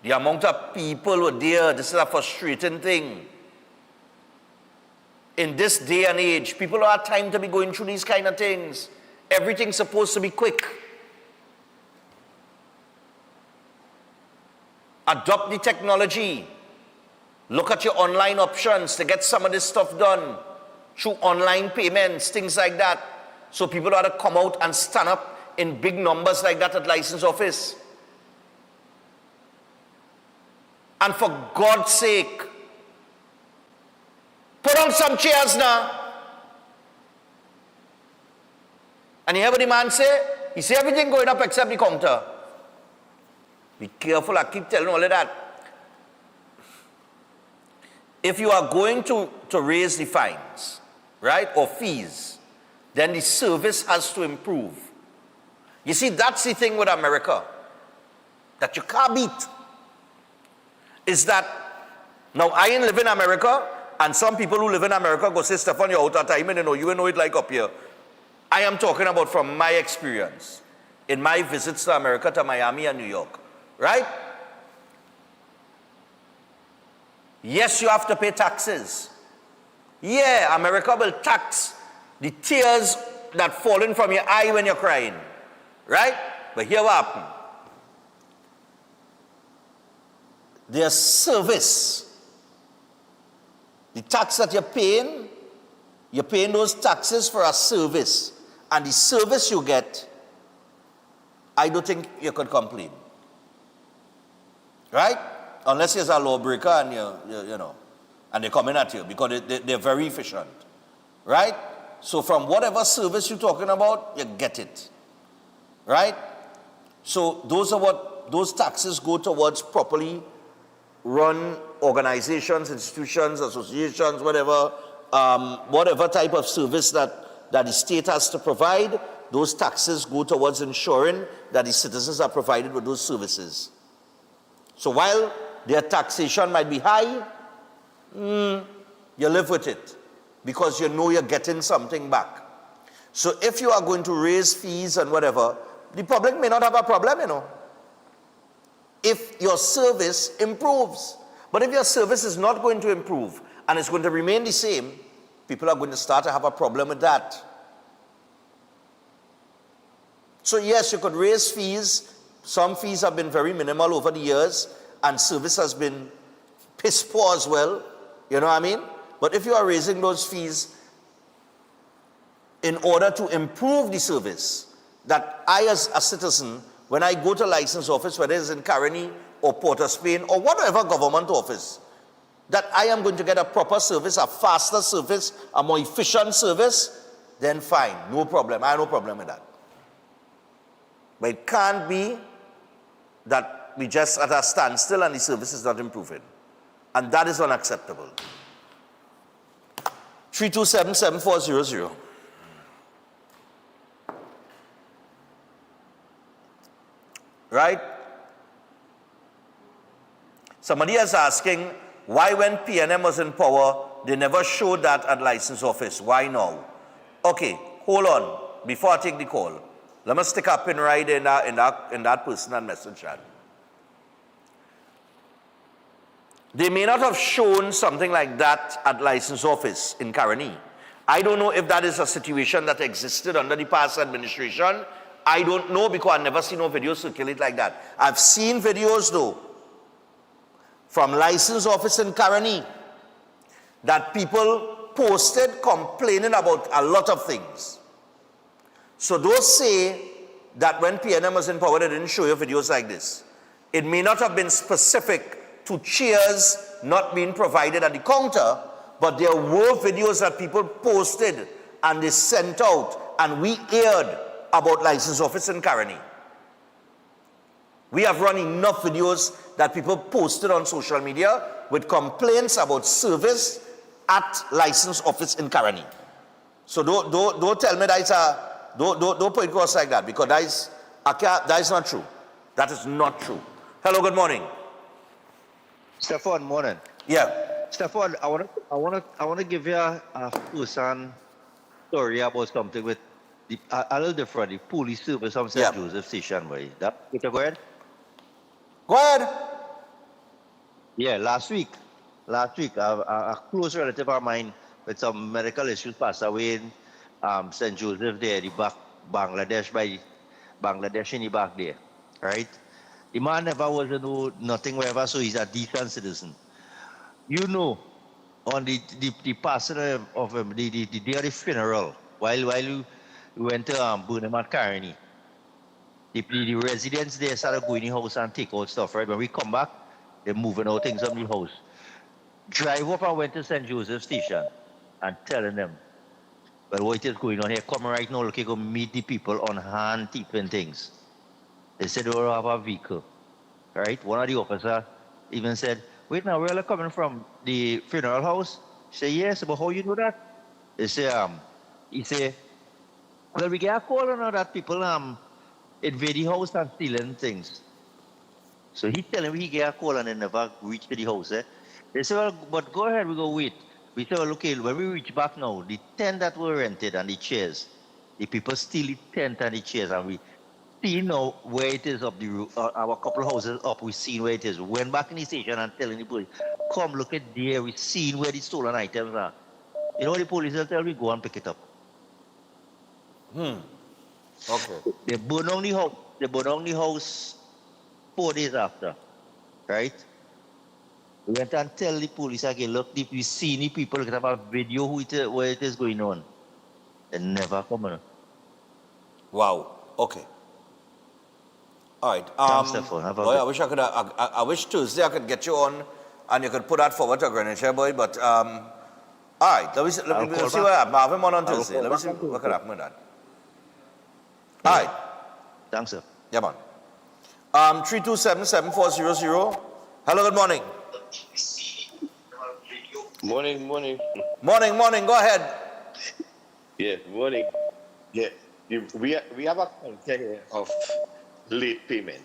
The amount of people were there. This is a frustrating thing. In this day and age, people don't have time to be going through these kind of things. Everything's supposed to be quick. Adopt the technology. Look at your online options to get some of this stuff done through online payments, things like that. So people ought to come out and stand up in big numbers like that at license office. And for God's sake, put on some chairs now. And you hear what the man say? He say everything going up except the counter. Be careful, I keep telling all of that. If you are going to raise the fines, right, or fees, then the service has to improve. You see, that's the thing with America that you can't beat. Is that, now I ain't live in America, and some people who live in America go say, Stefan, you're out of time, and you know it like up here. I am talking about from my experience in my visits to America, to Miami and New York, right? Yes, you have to pay taxes. Yeah, America will tax the tears that falling from your eye when you're crying, right? But here what happened? Their service, the tax that you're paying those taxes for a service, and the service you get, I don't think you could complain, right? Unless you're a lawbreaker and you know, and they're coming at you because they're very efficient, right? So from whatever service you're talking about, you get it, right? So those taxes go towards properly run organizations, institutions, associations, whatever, whatever type of service that the state has to provide. Those taxes go towards ensuring that the citizens are provided with those services. So while their taxation might be high, you live with it because you know you're getting something back. So if you are going to raise fees and whatever, the public may not have a problem, you know, if your service improves. But if your service is not going to improve and it's going to remain the same, people are going to start to have a problem with that. So yes, you could raise fees. Some fees have been very minimal over the years, and service has been piss poor as well, you know what I mean? But if you are raising those fees in order to improve the service, that I as a citizen, when I go to license office, whether it's in Caroni or Port of Spain or whatever government office, that I am going to get a proper service, a faster service, a more efficient service, then fine, no problem. I have no problem with that. But it can't be that we just at a standstill and the service is not improving. And that is unacceptable. 327-7400. Right? Somebody is asking, why when PNM was in power, they never showed that at license office? Why now? Okay, hold on. Before I take the call, let me stick up and right in that personal message chat. They may not have shown something like that at license office in Caroni. I don't know if that is a situation that existed under the past administration. I don't know because I've never seen no video circulate like that. I've seen videos though from license office in Caroni that people posted complaining about a lot of things. So those say that when PNM was in power, they didn't show you videos like this. It may not have been specific to chairs not being provided at the counter, but there were videos that people posted and they sent out, and we aired about license office in Caroni. We have run enough videos that people posted on social media with complaints about service at license office in Caroni. So don't tell me that it's a don't put it across like that, because that is not true. That is not true. Hello, good morning. Stefan, morning. Yeah. Stefan, I want to give you a first-hand story about something with a little different. The police service from St. Joseph Station, way. That go ahead. Go ahead. Yeah, last week, a close relative of mine with some medical issues passed away in St. Joseph there, the back Bangladesh, by Bangladesh in the back there, right? The man never was to know nothing whatever, so he's a decent citizen. You know, on the passing of him, the day of the funeral, while we went to Burnham at Caroni, the residents there started going in the house and take out stuff, right? When we come back, they're moving out things from the house. Drive up and went to St. Joseph Station and telling them, well, what is going on here? Come right now, look, you go meet the people on hand, tipping things. They said they will have a vehicle, right? One of the officers even said, wait now, where are you coming from? The funeral house? He said, yes, but how you do that? He said, well, we get a call on that people invade the house and stealing things. So he telling me he get a call and they never reach to the house. They said, well, but go ahead, we go wait. We said, well, okay, when we reach back now, the tent that were rented and the chairs, the people steal the tent and the chairs, and we see now where it is up the roof, our couple of houses up, we seen where it is. We went back in the station and telling the police, come look at there, we seen where the stolen items are. You know what the police will tell me? Go and pick it up. Okay. They burn down the house. They burn down the house 4 days after, right? We went and tell the police again, look, if we see any people, we can have a video where it is going on. They never come on. Wow. Okay. All right. Thanks, Stefan. I wish I wish Tuesday I could get you on and you could put that forward to Greenwich, boy. But all right. Let me see what happens. I have him on Tuesday. Let me see what can happen with that. All right. Thanks, sir. Yeah, man. 327-7400. Hello, good morning. Morning. Morning. Go ahead. Yeah, morning. Yeah, we have a concept here of late payment.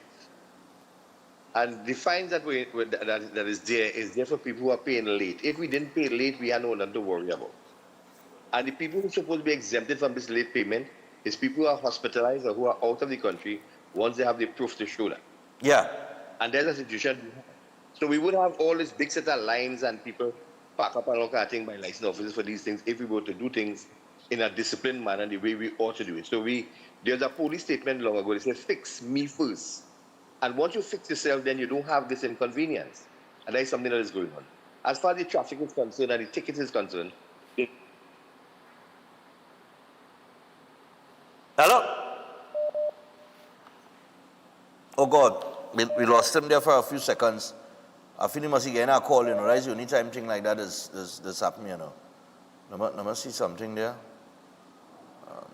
And the fines that is there for people who are paying late. If we didn't pay late, we had no nothing to worry about. And the people who are supposed to be exempted from this late payment is people who are hospitalized or who are out of the country once they have the proof to show that. Yeah. And there's a situation. So we would have all this big set of lines and people pack up and all kind of thing by license officers for these things if we were to do things in a disciplined manner the way we ought to do it. So there's a police statement long ago that says, fix me first. And once you fix yourself, then you don't have this inconvenience. And that is something that is going on. As far as the traffic is concerned and the ticket is concerned. Hello? Oh God, we lost him there for a few seconds. I feel he must get a call, you know. That's the only time thing like that is happening, you know. Let me see something there.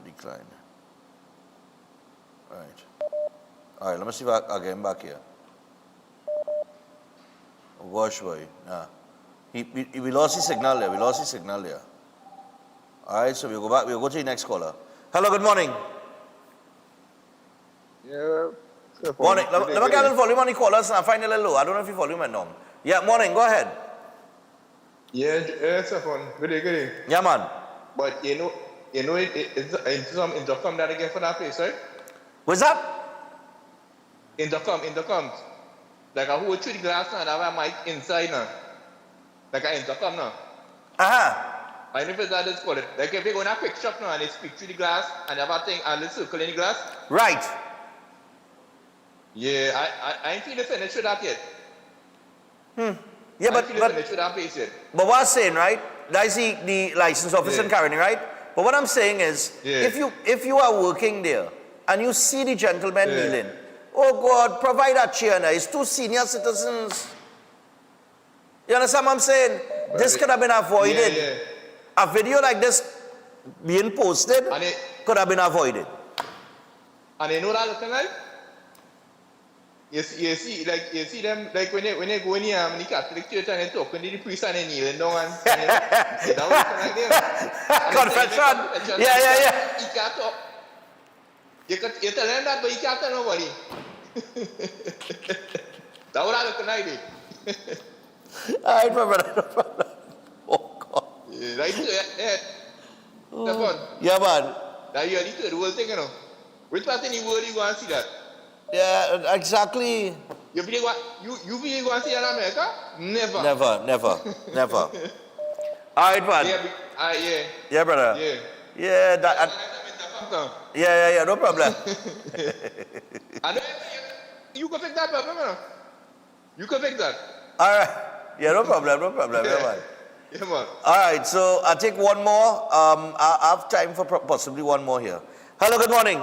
Decline. All right, let me see if I get him back here. Oh gosh, boy. Nah. We lost his signal there. All right, so we'll go back. We'll go to the next caller. Hello, good morning. Yeah. Morning. Let me get a little volume on the callers and I find a little low. I don't know if you volume it now. Yeah, morning. Go ahead. Yeah, Stefan. Good day. Yeah, man. But it's some intercom that again for that place, right? What's that? Intercom. Like a whole through the glass now, and have a mic inside now. Like an intercom now. I know if that is called it. Like if you go in a quick shop now and they speak through the glass and have a thing, a little circle in the glass. Right. Yeah, I ain't seen the finish with that yet. Yeah, but what I'm saying, right? That's the license officer in Caroni, right? But what I'm saying is, if you are working there and you see the gentleman kneeling, oh God, provide a chair now. It's two senior citizens. You understand what I'm saying? This could have been avoided. A video like this being posted could have been avoided. And you know that looking like? You see them like when they go in here and the Catholic church and they talk when the priest and they kneeling down and that like them. Confession. Yeah. He can't talk. You tell them that, but he can't tell nobody. That's what I look like. All right, my brother. Oh God. Right there. Stefan. Yeah, man. Now you are the third world thing, you know. Which part in the world you go and see that? Yeah, exactly. You believe go and see that in America? Never. Never. All right, man. Yeah, brother. Yeah, no problem. And you can fix that problem, man. You can fix that. All right. Yeah, no problem. Yeah, man. Yeah, man. All right, so I'll take one more. I have time for possibly one more here. Hello, good morning.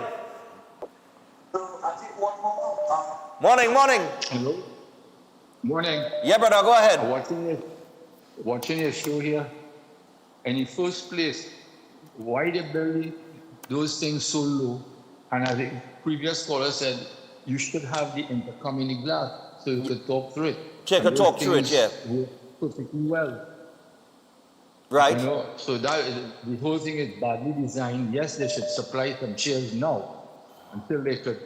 Morning. Hello. Morning. Yeah, brother, go ahead. Watching your show here. In the first place, why they bury those things so low? And as the previous caller said, you should have the intercom in the glass so you could talk through it. Talk through it, yeah. Perfectly well. Right. You know, so the whole thing is badly designed. Yes, they should supply some chairs now until they could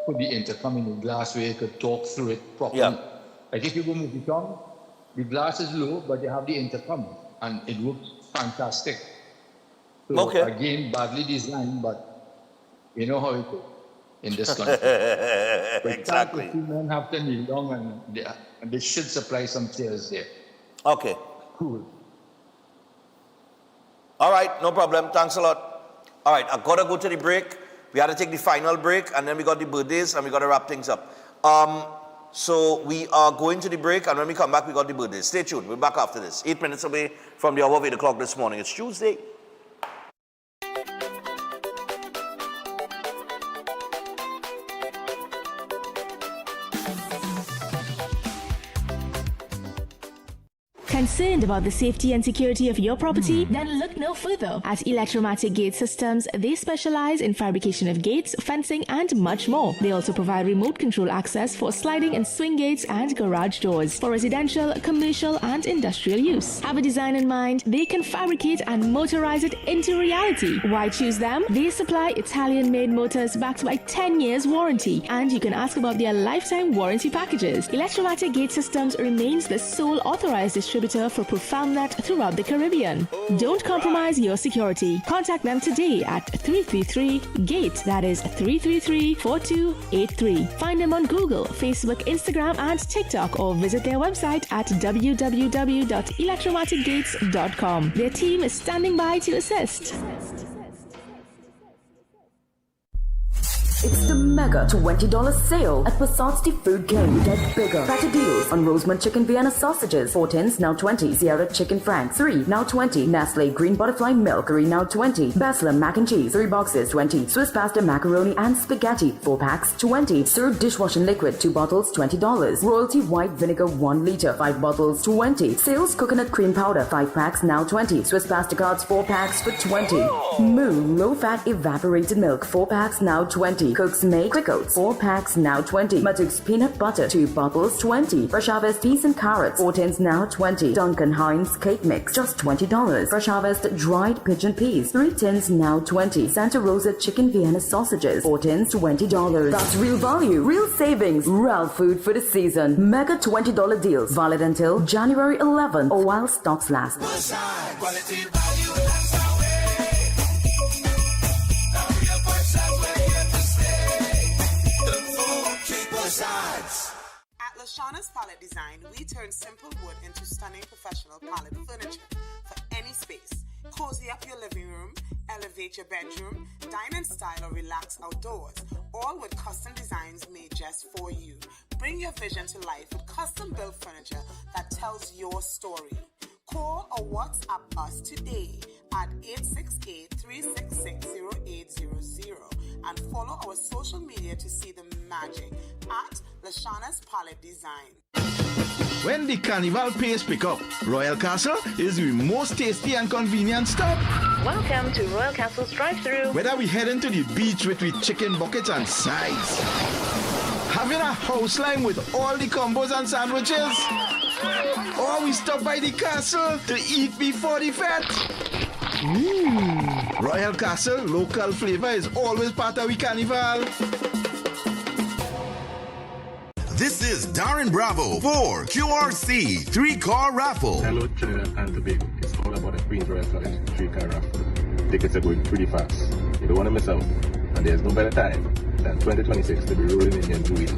put the intercom in the glass where you could talk through it properly. Yeah. Like if you go movie town, the glass is low, but they have the intercom and it works fantastic. So again, badly designed, but you know how it is in this country. Exactly. The men have to kneel down and they should supply some chairs there. Okay. Cool. All right, no problem. Thanks a lot. All right, I've got to go to the break. We had to take the final break, and then we got the birthdays, and we got to wrap things up. So we are going to the break, and when we come back, we got the birthdays. Stay tuned. We're back after this. 8 minutes away from the hour of 8 o'clock this morning. It's Tuesday. Concerned about the safety and security of your property? Then look no further. At Electromatic Gate Systems, they specialize in fabrication of gates, fencing, and much more. They also provide remote control access for sliding and swing gates and garage doors for residential, commercial, and industrial use. Have a design in mind? They can fabricate and motorize it into reality. Why choose them? They supply Italian-made motors backed by 10 years warranty, and you can ask about their lifetime warranty packages. Electromatic Gate Systems remains the sole authorized distributor for ProfoundNet throughout the Caribbean. Don't compromise your security. Contact them today at 333-GATE. That is 333-4283. Find them on Google, Facebook, Instagram, and TikTok, or visit their website at www.electromaticgates.com. Their team is standing by to assist. It's the mega $20 sale at Passat's Food King. Get bigger, better deals on Rosemont Chicken Vienna sausages. 4 tins, now 20. Sierra Chicken Frank, 3, now 20. Nestle Green Butterfly Milk, 3, now 20. Basler Mac and Cheese, 3 boxes, 20. Swiss Pasta Macaroni and Spaghetti, 4 packs, 20. Sir Dishwashing Liquid, 2 bottles, $20. Royalty White Vinegar, 1 liter, 5 bottles, 20. Sales Coconut Cream Powder, 5 packs, now 20. Swiss Pasta Cards, 4 packs for 20. Moo Low Fat Evaporated Milk, 4 packs, now 20. Cook's Make Quick Oats, 4 packs, now 20. Matuk's Peanut Butter, 2 bottles, 20. Fresh Harvest Peas and Carrots, 4 tins, now 20. Duncan Hines Cake Mix, just $20. Fresh Harvest Dried Pigeon Peas, 3 tins, now 20. Santa Rosa Chicken Vienna Sausages, 4 tins, $20. That's real value, real savings, real food for the season. Mega $20 deals, valid until January 11th or while stocks last. Quality value, that's our way. At Lashana's Palette Design, we turn simple wood into stunning professional palette furniture for any space. Cozy up your living room, elevate your bedroom, dine in style or relax outdoors, all with custom designs made just for you. Bring your vision to life with custom-built furniture that tells your story. Call or WhatsApp us today at 868-366-0800 and follow our social media to see the magic at Lashana's Palette Design. When the carnival pace pick up, Royal Castle is the most tasty and convenient stop. Welcome to Royal Castle's drive-thru. Whether we heading to the beach with chicken buckets and sides, having a house line with all the combos and sandwiches, or we stop by the castle to eat before the fete. Royal Castle local flavor is always part of the carnival. This is Darren Bravo for QRC 3-car raffle. Hello Trinidad and Tobago. It's all about the Queen's Royal College 3-car raffle. Tickets are going pretty fast. You don't want to miss out. And there's no better time than 2026 to be rolling in your new wheels.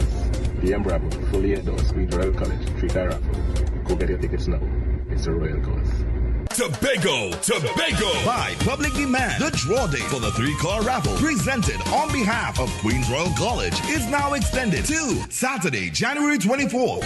DM Bravo fully endorsed Queen's Royal College 3-car raffle. Go get your tickets now. It's a royal cause. Tobago. By public demand, the draw date for the 3-car raffle presented on behalf of Queen's Royal College is now extended to Saturday, January 24th.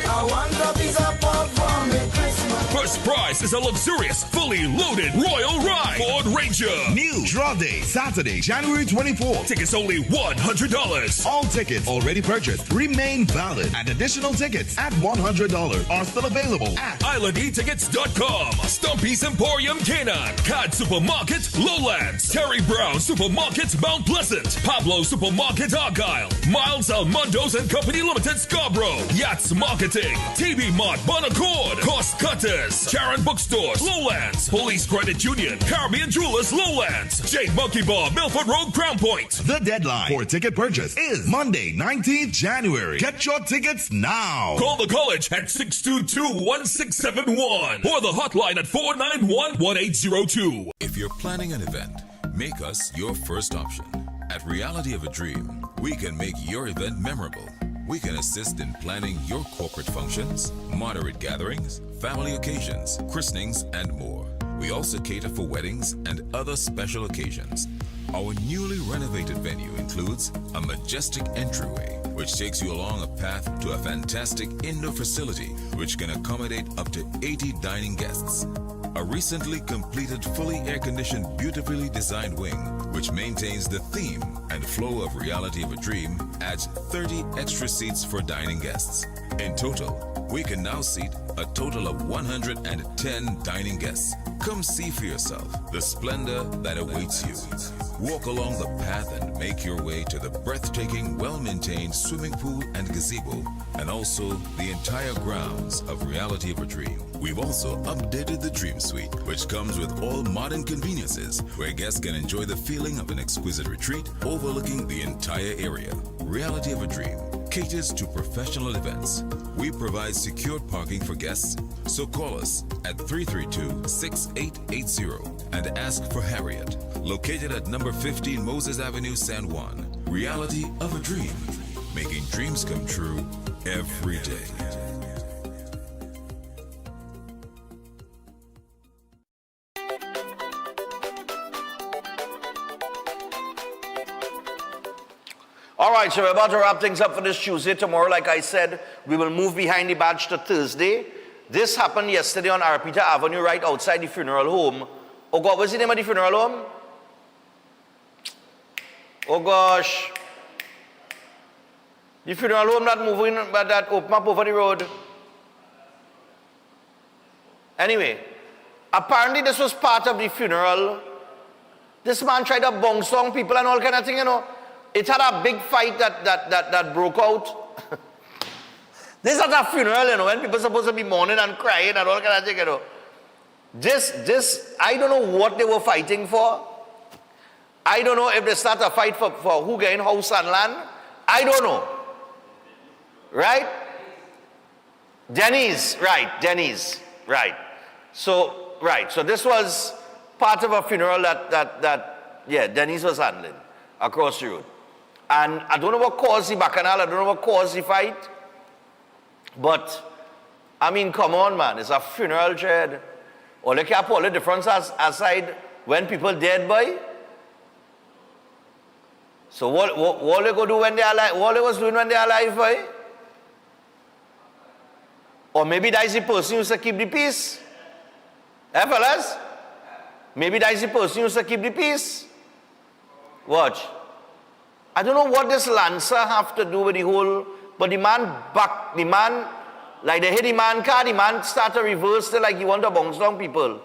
First prize is a luxurious, fully loaded Royal Ride Ford Ranger. New draw day, Saturday, January 24th. Tickets only $100. All tickets already purchased remain valid, and additional tickets at $100 are still available at IslandEtickets.com. Stumpy's Emporium Canaan, CAD Supermarket Lowlands, Terry Brown Supermarket Mount Pleasant, Pablo Supermarket Argyle, Miles Almondo's and Company Limited Scarborough, Yachts Marketing, TV Mart Bonaccord, Cost Cutters, Sharon Bookstores Lowlands, Police Credit Union, Caribbean Jewelers Lowlands, Jake Monkey Bar Milford Road Crown Point. The deadline for ticket purchase is Monday, 19th January. Get your tickets now. Call the college at 622-1671 or the hotline at 491-1802. If you're planning an event, make us your first option. At Reality of a Dream, we can make your event memorable. We can assist in planning your corporate functions, moderate gatherings, family occasions, christenings, and more. We also cater for weddings and other special occasions. Our newly renovated venue includes a majestic entryway, which takes you along a path to a fantastic indoor facility which can accommodate up to 80 dining guests. A recently completed, fully air-conditioned, beautifully designed wing, which maintains the theme and flow of Reality of a Dream, adds 30 extra seats for dining guests. In total, We can now seat a total of 110 dining guests. Come see for yourself the splendor that awaits you. Walk along the path and make your way to the breathtaking, well-maintained swimming pool and gazebo, and also the entire grounds of Reality of a Dream. We've also updated the Dream Suite, which comes with all modern conveniences, where guests can enjoy the feeling of an exquisite retreat overlooking the entire area. Reality of a Dream caters to professional events. We provide secured parking for guests, so call us at 332-6880 and ask for Harriet, located at number 15 Moses Avenue, San Juan. Reality of a Dream, making dreams come true every day. All right, so we're about to wrap things up for this Tuesday. Tomorrow, like I said, we will move behind the badge to Thursday. This happened yesterday on Arpita Avenue, right outside the funeral home. Oh God, what's the name of the funeral home? Oh gosh. The funeral home not moving, but that open up over the road. Anyway, apparently this was part of the funeral. This man tried to bong song people and all kind of thing, you know. It had a big fight that broke out. This is a funeral, you know, when people are supposed to be mourning and crying and all kind of thing, you know. I don't know what they were fighting for. I don't know if they start a fight for who gain house and land. I don't know. Right? Denny's, right. So this was part of a funeral that Denny's was handling across the road. And I don't know what caused the bacchanal, I don't know what caused the fight. But, I mean, come on, man, it's a funeral, Chad. Or they can't put all the difference aside when people dead, boy. So what they go do when they are alive? What they was doing when they are alive, boy? Or maybe that is the person who used to keep the peace. Eh, fellas? Maybe that is the person who used to keep the peace. Watch. I don't know what this Lancer have to do with the whole, but the man, like they hit the man car, the man start to reverse it like he want to bounce down people.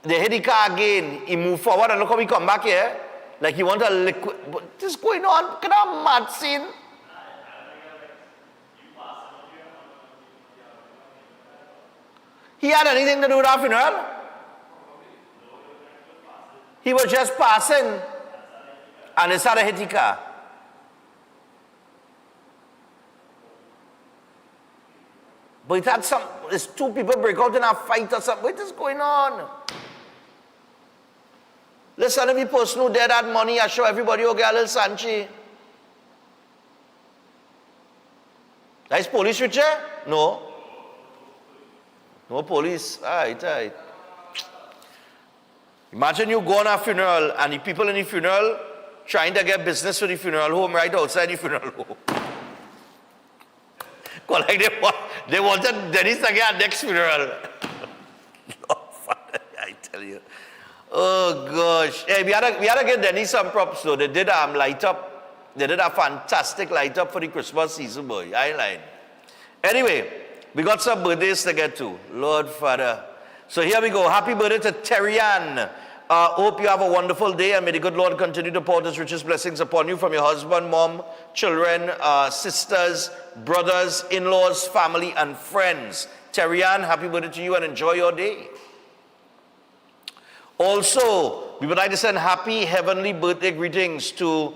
They hit the car again, he move forward and look how he come back here, like he want to liquid. What is going on? Can I mad scene? He had anything to do with our funeral? He was just passing. And they started hitting the car. But it had it's two people break out in a fight or something. What is going on? Listen, every person who did that money, I show everybody who get a little Sanchi. That is police with you? No. No police. All right. Imagine you go on a funeral and the people in the funeral trying to get business with the funeral home right outside the funeral home. Like they wanted Dennis to get a next funeral. Lord, Father, I tell you. Oh gosh. Hey, we had to give Dennis some props though. They did light up. They did a fantastic light up for the Christmas season, boy. I lied. Anyway, we got some birthdays to get to. Lord Father. So here we go. Happy birthday to Terry Ann. Hope you have a wonderful day and may the good Lord continue to pour his richest blessings upon you from your husband, mom, children, sisters, brothers, in-laws, family, and friends. Terry Ann, happy birthday to you and enjoy your day. Also, we would like to send happy heavenly birthday greetings to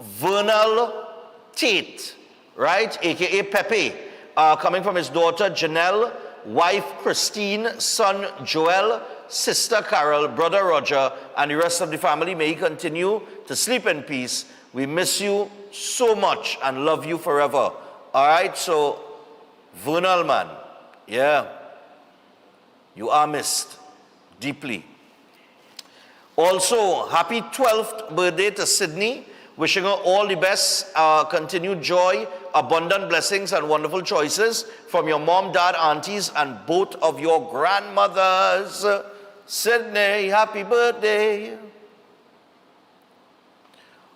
Vernal Tate, right, aka Pepe, coming from his daughter Janelle, wife Christine, son Joel, sister Carol, brother Roger, and the rest of the family. May he continue to sleep in peace. We miss you so much and love you forever. All right, so Vernal, man, yeah, you are missed deeply. Also, happy 12th birthday to Sydney. Wishing her all the best, continued joy, abundant blessings, and wonderful choices from your mom, dad, aunties, and both of your grandmothers. Sydney, happy birthday.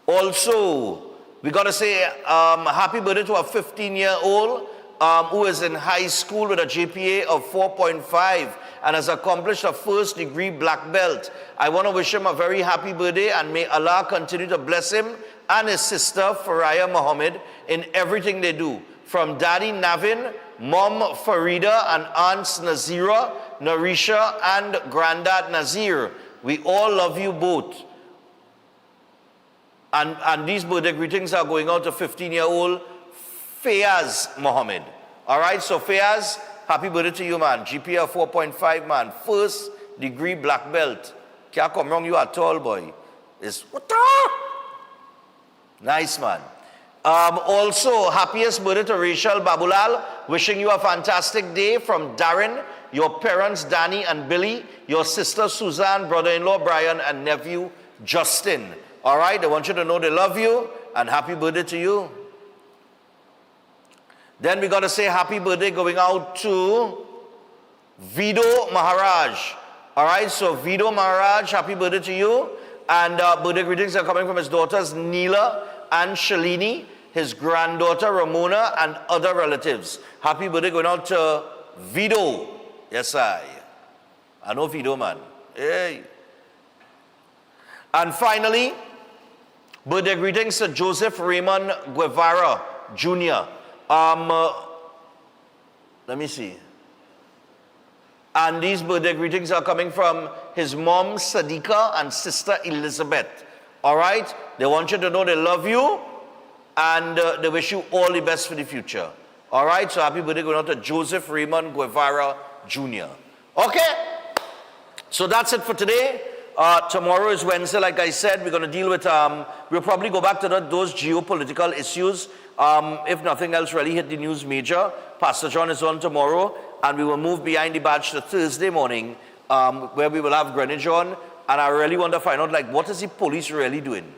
Also, we got to say happy birthday to a 15-year-old who is in high school with a GPA of 4.5 and has accomplished a first-degree black belt. I want to wish him a very happy birthday, and may Allah continue to bless him and his sister, Faraya Muhammad, in everything they do. From Daddy Navin, Mom Farida, and Aunts Nazira, Narisha, and Granddad Nazir. We all love you both. And these birthday greetings are going out to 15-year-old Fayaz Muhammad. All right, so Fayaz, happy birthday to you, man. GPA 4.5, man. First degree black belt. Can't come wrong, you are tall, boy. It's what the? Nice, man. Also, happiest birthday to Rachel Babulal. Wishing you a fantastic day from Darren, your parents Danny and Billy, your sister Suzanne, brother-in-law Brian, and nephew Justin. All right, I want you to know they love you, and happy birthday to you. Then we got to say happy birthday going out to Vido Maharaj. All right, so Vido Maharaj, happy birthday to you. And birthday greetings are coming from his daughters Neela and Shalini, his granddaughter Ramona, and other relatives. Happy birthday going out to Vido. Yes, I know Vido, man. Hey. And finally, birthday greetings to Joseph Raymond Guevara Jr. Let me see. And these birthday greetings are coming from his mom Sadiqa and sister Elizabeth. All right? They want you to know they love you, and they wish you all the best for the future. All right? So happy birthday going out to Joseph Raymond Guevara Jr. Okay? So that's it for today. Tomorrow is Wednesday, like I said. We're going to deal with, we'll probably go back to those geopolitical issues. If nothing else really hit the news major. Pastor John is on tomorrow, and we will move behind the badge to Thursday morning, where we will have Greenwich on. And I really want to find out, like, what is the police really doing?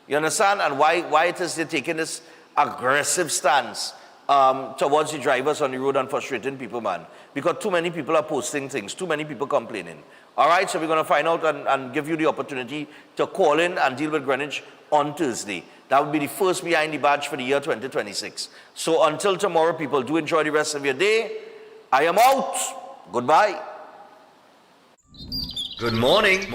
You understand? And why it is they're taking this aggressive stance towards the drivers on the road and frustrating people, man. Because too many people are posting things, too many people complaining. All right, so we're going to find out and give you the opportunity to call in and deal with Greenwich on Thursday. That will be the first behind the badge for the year 2026. So until tomorrow, people, do enjoy the rest of your day. I am out. Goodbye. Good morning.